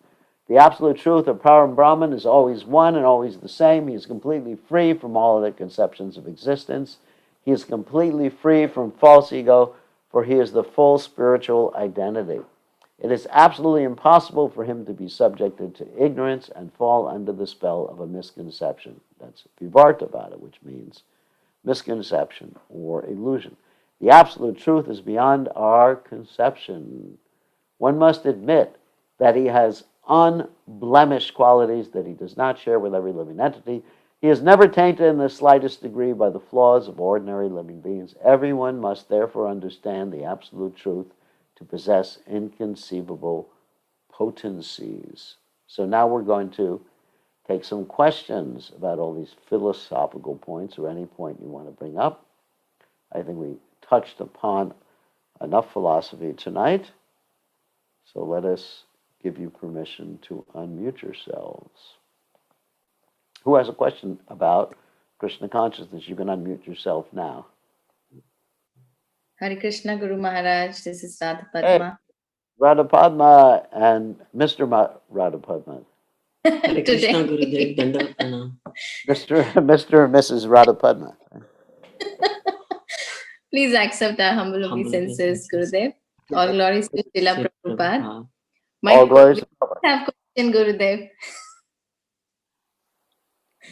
The absolute truth of Param Brahman is always one and always the same. He is completely free from all other conceptions of existence. He is completely free from false ego, for he is the full spiritual identity. It is absolutely impossible for him to be subjected to ignorance and fall under the spell of a misconception. That's Vivartavada, which means misconception or illusion. The absolute truth is beyond our conception. One must admit that he has unblemished qualities that he does not share with every living entity. He is never tainted in the slightest degree by the flaws of ordinary living beings. Everyone must therefore understand the absolute truth to possess inconceivable potencies. So now we're going to take some questions about all these philosophical points or any point you want to bring up. I think we touched upon enough philosophy tonight. So let us give you permission to unmute yourselves. Who has a question about Krishna consciousness? You can unmute yourself now. Hare Krishna Guru Maharaj, this is Radha Padma. Hey, Radha Padma and Mr. Radha Padma. Hare Krishna Gurudev, Dandavat Pranam. Mr. and Mrs. Radha Padma. Please accept our humble obeisances, Gurudev. All glories to Srila Prabhupada. All glories to Prabhupada. Have question, Gurudev.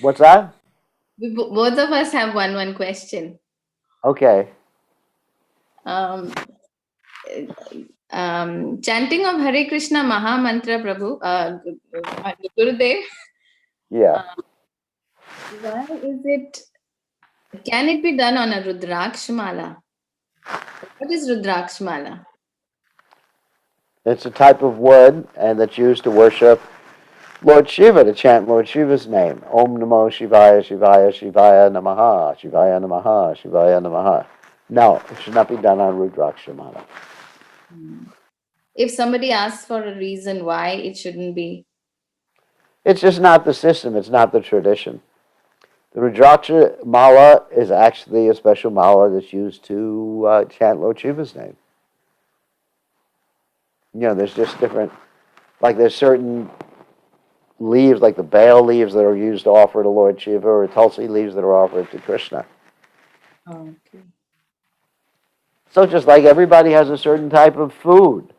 What's that? Both of us have one question. Okay. Chanting of Hare Krishna Maha Mantra, Prabhu, Gurudev. Yeah. Why is it? Can it be done on a Rudraksh Mala? What is Rudraksh Mala? It's a type of wood, and that's used to worship Lord Shiva, to chant Lord Shiva's name. Om Namo Shivaya, Shivaya, Shivaya Namaha, Shivaya Namaha, Shivaya Namaha. No, it should not be done on Rudraksha Mala. If somebody asks for a reason why it shouldn't be? It's just not the system, it's not the tradition. The Rudraksha Mala is actually a special mala that's used to chant Lord Shiva's name. You know, there's just different, like there's certain leaves, like the bale leaves that are used to offer to Lord Shiva, or tulsi leaves that are offered to Krishna. Okay. So just like everybody has a certain type of food.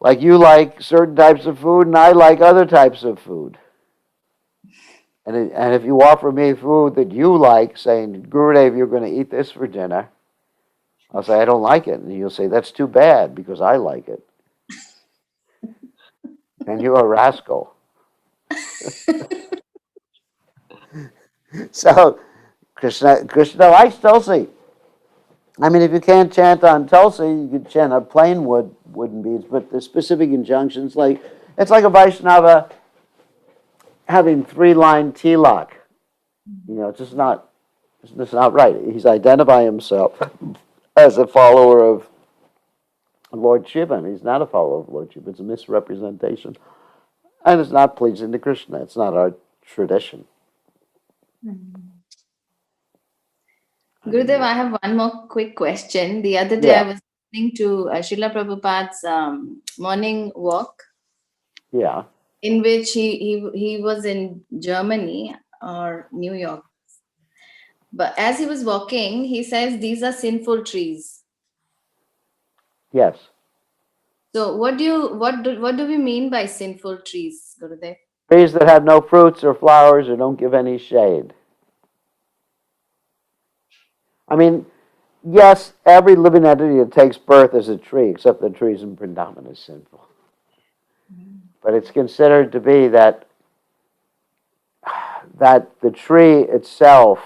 Like you like certain types of food, and I like other types of food. And if you offer me food that you like, saying, Gurudev, you're going to eat this for dinner, I'll say, I don't like it. And you'll say, that's too bad, because I like it. And you're a rascal. So, Krishna likes tulsi. I mean, if you can't chant on tulsi, you can chant on plain wooden beads, but the specific injunctions, like It's like a Vaishnava having three-line tilak. It's just not right. He's identifying himself as a follower of Lord Shiva, and he's not a follower of Lord Shiva. It's a misrepresentation. And it's not pleasing to Krishna. It's not our tradition. Gurudev, I have one more quick question. The other day I was listening to Srila Prabhupada's morning walk. Yeah. In which he was in Germany or New York. But as he was walking, he says these are sinful trees. Yes. So what do we mean by sinful trees, Gurudev? Trees that have no fruits or flowers or don't give any shade. I mean, yes, every living entity that takes birth is a tree, except the trees in Vrindavan is sinful. But it's considered to be that the tree itself,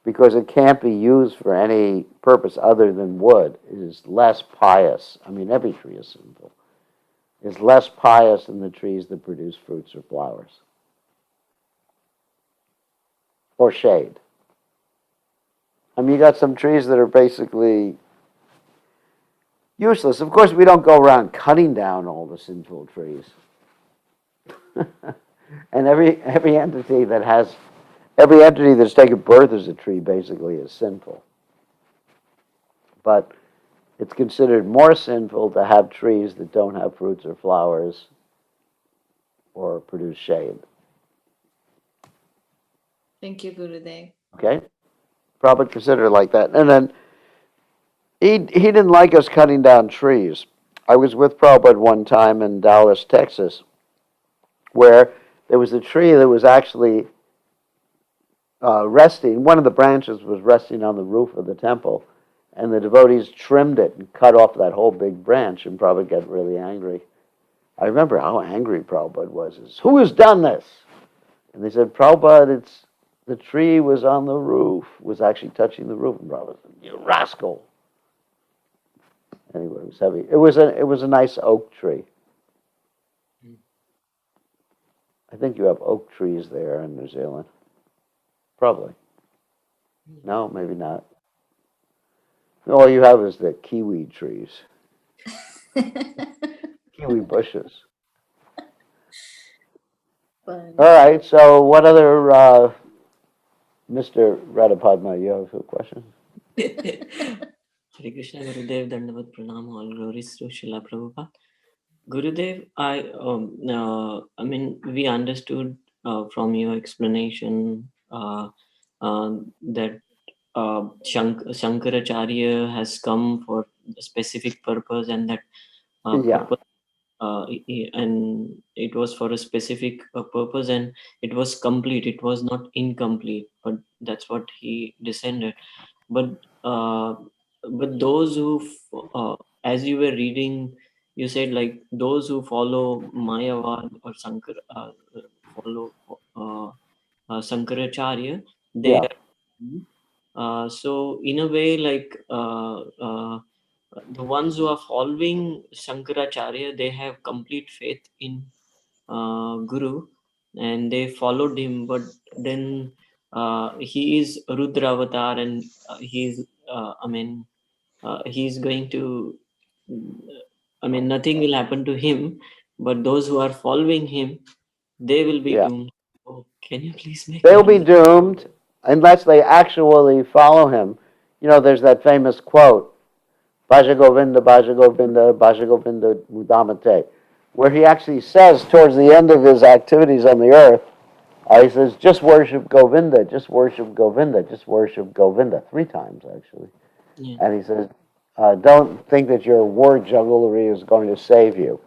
because it can't be used for any purpose other than wood, is less pious. I mean, every tree is sinful. Is less pious than the trees that produce fruits or flowers. Or shade. I mean, you got some trees that are basically useless. Of course, we don't go around cutting down all the sinful trees. And every entity that's taken birth as a tree basically is sinful. But it's considered more sinful to have trees that don't have fruits or flowers or produce shade. Thank you, Gurudev. Okay? Prabhupada considered it like that. And then he didn't like us cutting down trees. I was with Prabhupada one time in Dallas, Texas, where there was a tree that was actually resting. One of the branches was resting on the roof of the temple, and the devotees trimmed it and cut off that whole big branch, and Prabhupada got really angry. I remember how angry Prabhupada was. Who has done this? And they said, Prabhupada, the tree was on the roof, was actually touching the roof. And Prabhupada said, you rascal. Anyway, it was heavy. It was a nice oak tree. I think you have oak trees there in New Zealand. Probably. No, maybe not. All you have is the kiwi trees. Kiwi bushes. All right, so what other, Mr. Radhapadma, you have a question? Hare Krishna, Gurudev, Dandavat Pranam, all glories to Srila Prabhupada. Gurudev, I mean, we understood from your explanation that Shankaracharya has come for a specific purpose, and that purpose, and it was for a specific purpose, and it was complete. It was not incomplete, but that's what he descended. But those who, as you were reading, you said like those who follow Mayavad or follow Sankaracharya, they are. So in a way, like the ones who are following Shankaracharya, they have complete faith in Guru, and they followed him. But then he is Rudra avatar, and he's he's going to, nothing will happen to him, but those who are following him, they will be doomed. Oh, can you please make They'll be doomed unless they actually follow him. There's that famous quote, Bhaja Govinda, Bhaja Govinda, Bhaja Govinda Mudamate, where he actually says towards the end of his activities on the earth, he says, just worship Govinda, just worship Govinda, just worship Govinda, 3 times actually. Yeah. And he says, don't think that your word jugglery is going to save you.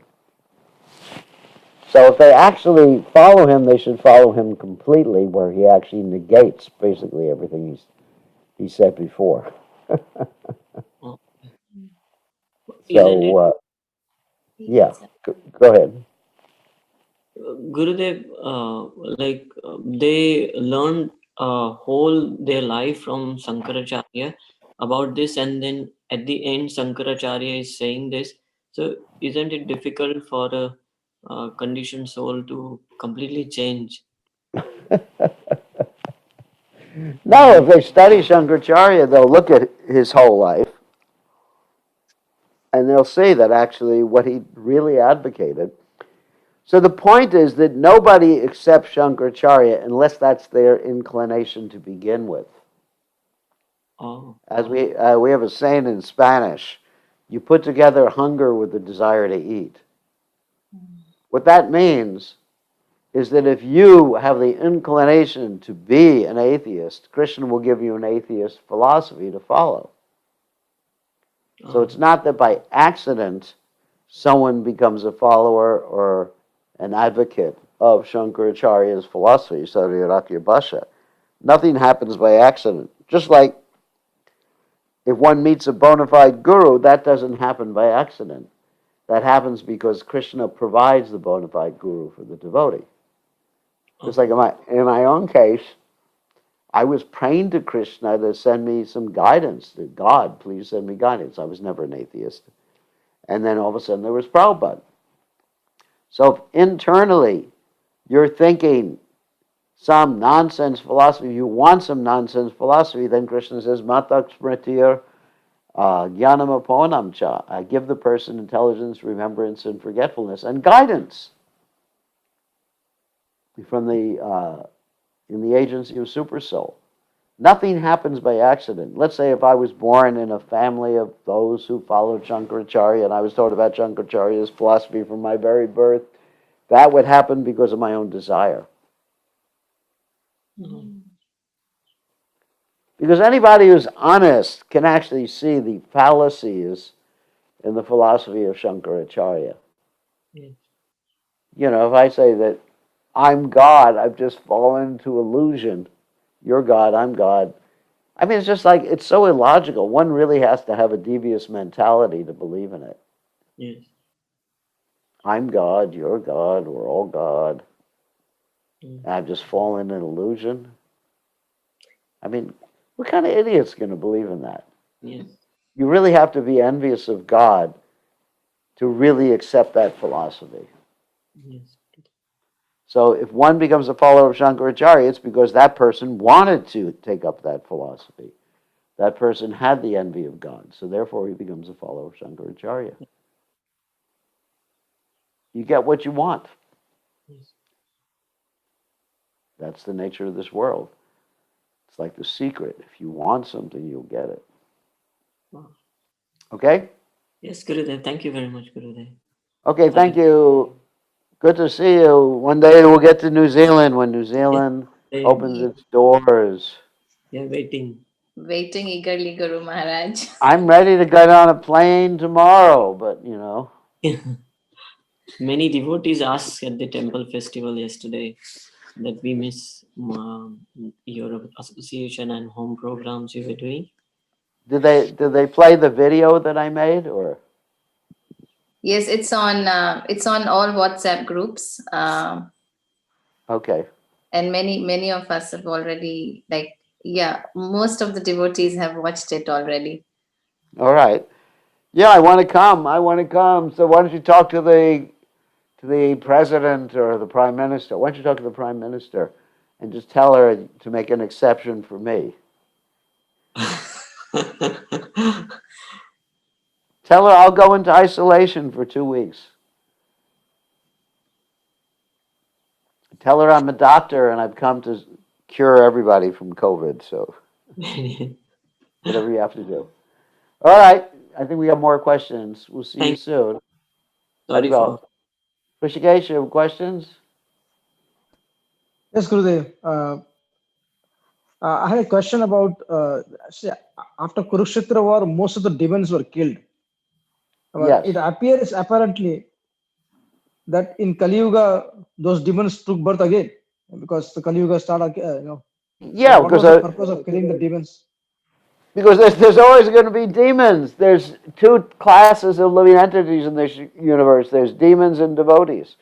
So if they actually follow him, they should follow him completely, where he actually negates basically everything he said before. So, yeah, go ahead. Gurudev, they learned whole their life from Sankaracharya about this, and then at the end Sankaracharya is saying this. So isn't it difficult for a conditioned soul to completely change? No, if they study Shankaracharya, they'll look at his whole life and they'll see that actually what he really advocated. So the point is that nobody accepts Shankaracharya unless that's their inclination to begin with. Oh, As we have a saying in Spanish, you put together hunger with the desire to eat. What that means is that if you have the inclination to be an atheist, Krishna will give you an atheist philosophy to follow. So it's not that by accident someone becomes a follower or an advocate of Shankaracharya's philosophy, Saryarakya Bhasha. Nothing happens by accident. Just like if one meets a bona fide guru, that doesn't happen by accident. That happens because Krishna provides the bona fide guru for the devotee. Just like in my own case, I was praying to Krishna to send me some guidance. That God, please send me guidance. I was never an atheist. And then all of a sudden there was Prabhupada. So if internally you're thinking some nonsense philosophy, you want some nonsense philosophy, then Krishna says, Matak smritir jnanam aponam cha. I give the person intelligence, remembrance, and forgetfulness, and guidance from in the agency of Super Soul. Nothing happens by accident. Let's say if I was born in a family of those who followed Shankaracharya and I was taught about Shankaracharya's philosophy from my very birth, that would happen because of my own desire. mm-hmm. Because anybody who's honest can actually see the fallacies in the philosophy of Shankaracharya. Yes. You know, if I say that I'm God, I've just fallen into illusion. You're God, I'm God. I mean, it's just like, it's so illogical. One really has to have a devious mentality to believe in it. Yes. I'm God, you're God, we're all God. Mm. And I've just fallen in illusion. I mean, what kind of idiot's going to believe in that? Yes. You really have to be envious of God to really accept that philosophy. Yes. So if one becomes a follower of Shankaracharya, it's because that person wanted to take up that philosophy. That person had the envy of God, so therefore he becomes a follower of Shankaracharya. You get what you want. Yes. That's the nature of this world. It's like the secret. If you want something, you'll get it. Wow. Okay? Yes, Gurudev. Thank you very much, Gurudev. Okay, thank you. Good to see you. One day we'll get to New Zealand when New Zealand Yes. opens its doors. We are waiting. Waiting eagerly, Guru Maharaj. I'm ready to get on a plane tomorrow, but you know. Many devotees asked at the temple festival yesterday that we miss your association and home programs you were doing. Did they play the video that I made or? Yes, it's on all WhatsApp groups, Okay. and many of us have already, like, yeah, most of the devotees have watched it already. All right. Yeah, I want to come. I want to come. So why don't you talk to the president or the prime minister? Why don't you talk to the prime minister and just tell her to make an exception for me? Tell her I'll go into isolation for 2 weeks. Tell her I'm a doctor and I've come to cure everybody from COVID. So whatever you have to do. All right. I think we have more questions. We'll see you soon. Sorry for. Rishikesh, you have questions? Yes, Gurudev. I had a question about after Kurukshetra war, most of the demons were killed. Yes. It appears apparently that in Kali Yuga, those demons took birth again because the Kali Yuga started, Yeah, what was the purpose of killing the demons? Because there's always going to be demons. There's two classes of living entities in this universe. There's demons and devotees.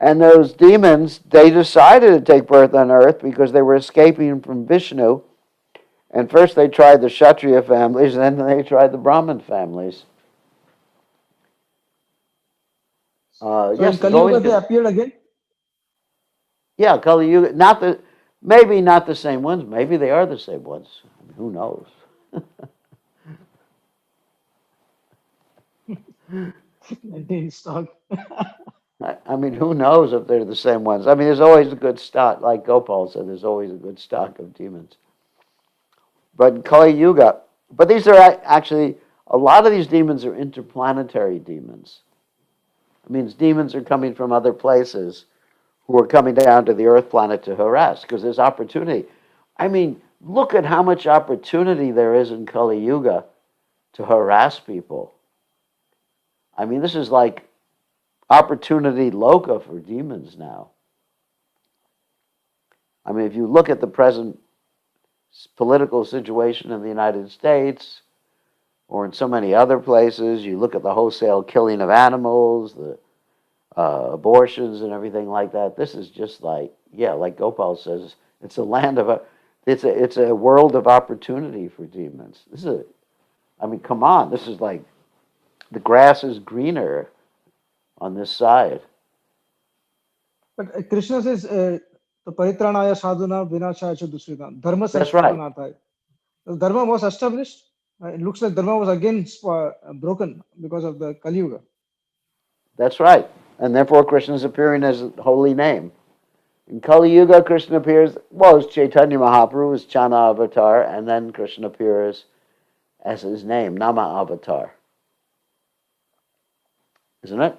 And those demons, they decided to take birth on earth because they were escaping from Vishnu. And first they tried the Kshatriya families, and then they tried the Brahmin families. So Yes, in there's Kali always Yuga, they appeared again. yeah, Kali Yuga. Maybe not the same ones. Maybe they are the same ones. I mean, who knows? Stock. I mean, who knows if they're the same ones? I mean, there's always a good stock, like Gopal said. There's always a good stock of demons. But in Kali Yuga, but these are actually a lot of these demons are interplanetary demons. It means demons are coming from other places who are coming down to the Earth planet to harass because there's opportunity. I mean, look at how much opportunity there is in Kali Yuga to harass people. I mean, this is like opportunity loca for demons now. I mean, if you look at the present political situation in the United States or in so many other places, you look at the wholesale killing of animals, the abortions and everything like that. This is just like, yeah, like Gopal says, it's a land of it's a world of opportunity for demons. I mean, come on, this is like the grass is greener on this side. But Krishna says, "To paritranaya sadhuna vinashaya cha dushrita." Dharma That's right. sansthapanataya. The Dharma was established. It looks like Dharma was again broken because of the Kali Yuga. That's right. And therefore, Krishna is appearing as a holy name. In Kali Yuga, Krishna appears, well, as Chaitanya Mahaprabhu, as Chana Avatar, and then Krishna appears as his name, Nama Avatar. Isn't it?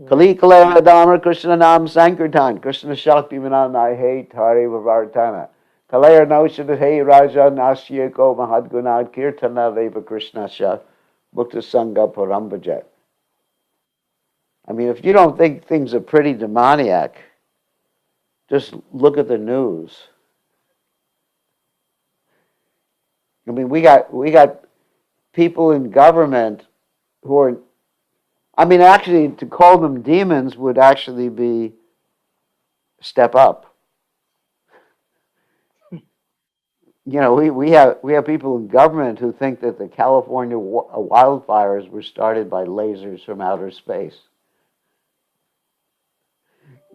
Kali Kalera Dhamma Krishna Nam Sankirtan, Krishna Shakti Vinanai He Tari Vavartana. Kalera Naushada He Raja Nasyako Mahadgunad Kirtana Deva Krishna Shah Mukta Sangha Parambaja. I mean, if you don't think things are pretty demoniac, just look at the news. I mean, we got people in government who are, I mean, actually, to call them demons would actually be step up. You know, we have people in government who think that the California wildfires were started by lasers from outer space.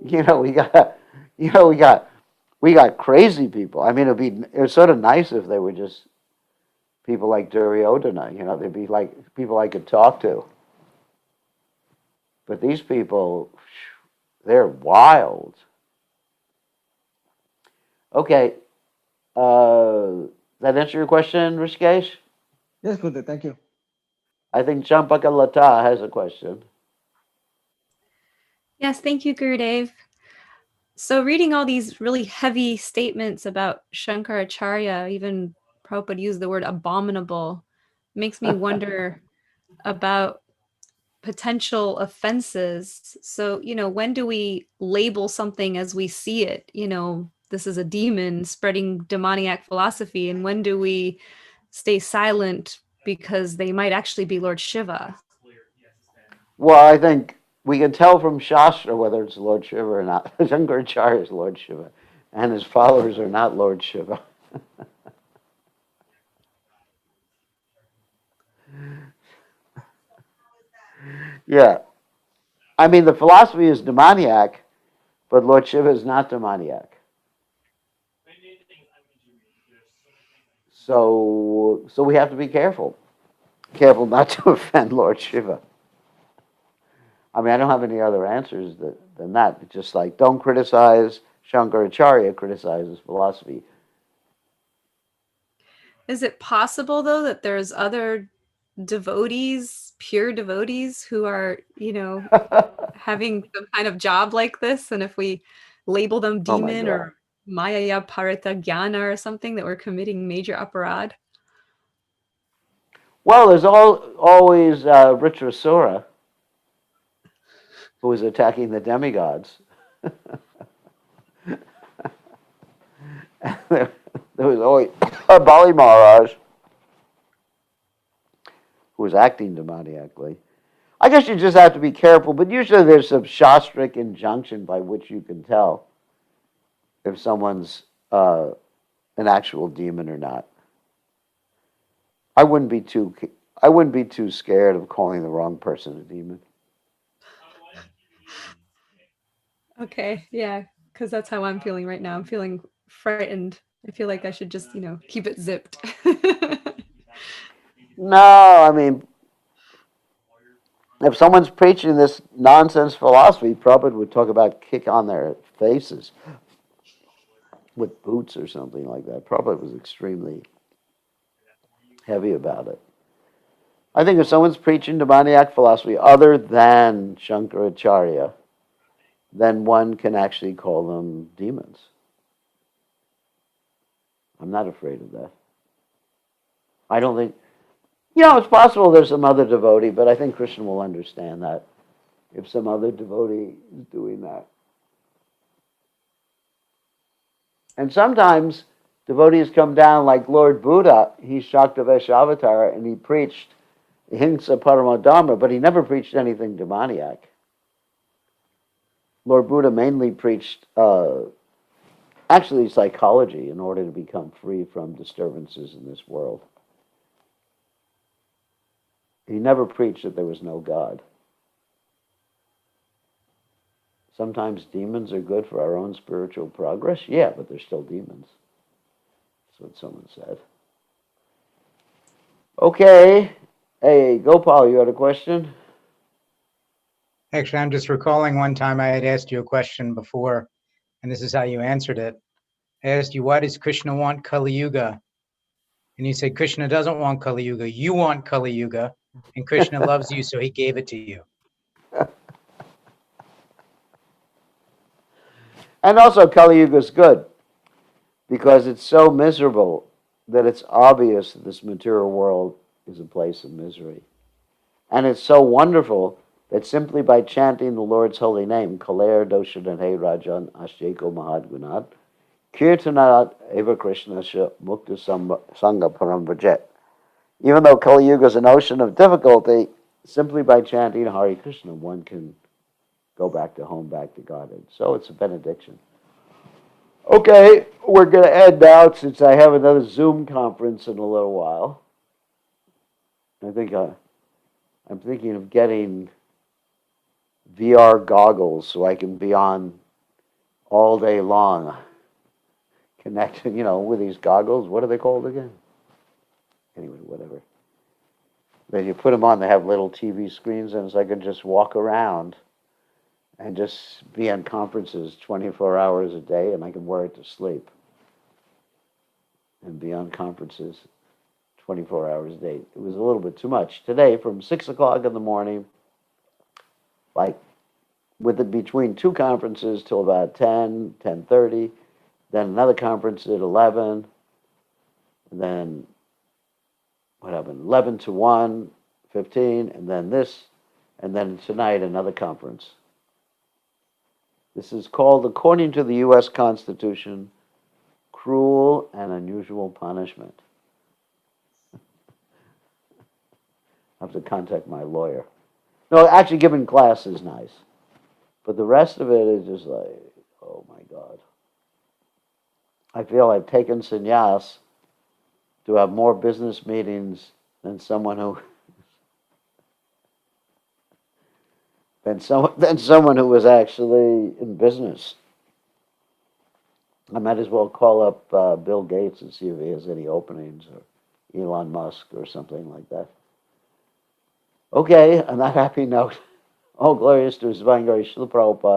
You know, we got crazy people. I mean, it was sort of nice if they were just people like Duryodhana. You know, they'd be like people I could talk to. But these people, they're wild. Okay, that answer your question, Rishikesh? Yes, Gurudev, thank you. I think Champaka Lata has a question. Yes, thank you, Gurudev. So reading all these really heavy statements about Shankaracharya, even Prabhupada used the word abominable, makes me wonder about potential offenses. So, when do we label something as we see it? This is a demon spreading demoniac philosophy. And when do we stay silent because they might actually be Lord Shiva? Well, I think we can tell from Shastra whether it's Lord Shiva or not. Shankaracharya is Lord Shiva, and his followers are not Lord Shiva. Yeah. I mean, the philosophy is demoniac, but Lord Shiva is not demoniac. So we have to be careful. Careful not to offend Lord Shiva. I mean, I don't have any other answers than that. It's just like, don't criticize Shankaracharya, criticize his philosophy. Is it possible, though, that there's other devotees, pure devotees, who are, having some kind of job like this? And if we label them Oh my demon God. or Maya Parita Jnana or something, that we're committing major aparad? Well, there's always Ritrasura, who is attacking the demigods. there was always Bali Maharaj, who was acting demoniacally. I guess you just have to be careful, but usually there's some shastric injunction by which you can tell if someone's an actual demon or not. I wouldn't be too scared of calling the wrong person a demon. Okay, yeah, because that's how I'm feeling right now. I'm feeling frightened. I feel like I should just, keep it zipped. No, I mean, if someone's preaching this nonsense philosophy, Prabhupada would talk about kick on their faces with boots or something like that. Prabhupada was extremely heavy about it. I think if someone's preaching demoniac philosophy other than Shankaracharya, then one can actually call them demons. I'm not afraid of that. I don't think, it's possible there's some other devotee, but I think Krishna will understand that if some other devotee is doing that. And sometimes devotees come down like Lord Buddha, he's Shaktavesha avatar, and he preached Himsa Paramadharma, but he never preached anything demoniac. Lord Buddha mainly preached actually psychology in order to become free from disturbances in this world. He never preached that there was no God. Sometimes demons are good for our own spiritual progress. Yeah, but they're still demons. That's what someone said. Okay. Hey, Gopal, you had a question? Actually, I'm just recalling one time I had asked you a question before, and this is how you answered it. I asked you, why does Krishna want Kali Yuga? And you said, Krishna doesn't want Kali Yuga. You want Kali Yuga, and Krishna loves you, so he gave it to you. And also, Kali Yuga is good because it's so miserable that it's obvious that this material world is a place of misery. And it's so wonderful that simply by chanting the Lord's holy name, Kaler Doshanate Rajan Ashteko Mahadgunat, Kirtanat Eva Krishna Mukta Sangha Param Vrajet. Even though Kali Yuga is an ocean of difficulty, simply by chanting Hare Krishna, one can go back to home, back to Godhead. So it's a benediction. Okay, we're going to end now since I have another Zoom conference in a little while. I think I'm thinking of getting VR goggles so I can be on all day long, connected, with these goggles. What are they called again? Anyway, whatever. Then you put them on, they have little TV screens, and so I can just walk around and just be on conferences 24 hours a day, and I can wear it to sleep and be on conferences 24 hours a day. It was a little bit too much. Today, from 6 o'clock in the morning, like with it between two conferences till about 10, 10:30, then another conference at 11, and then what happened? 11 to 1, 15, and then this, and then tonight another conference. This is called, according to the U.S. Constitution, cruel and unusual punishment. I have to contact my lawyer. No, actually giving class is nice. But the rest of it is just like, oh my God. I feel I've taken sannyas to have more business meetings than someone who than someone who was actually in business. I might as well call up Bill Gates and see if he has any openings, or Elon Musk or something like that. Okay, on that happy note, all glorious to His Divine Grace, Srila Prabhupada.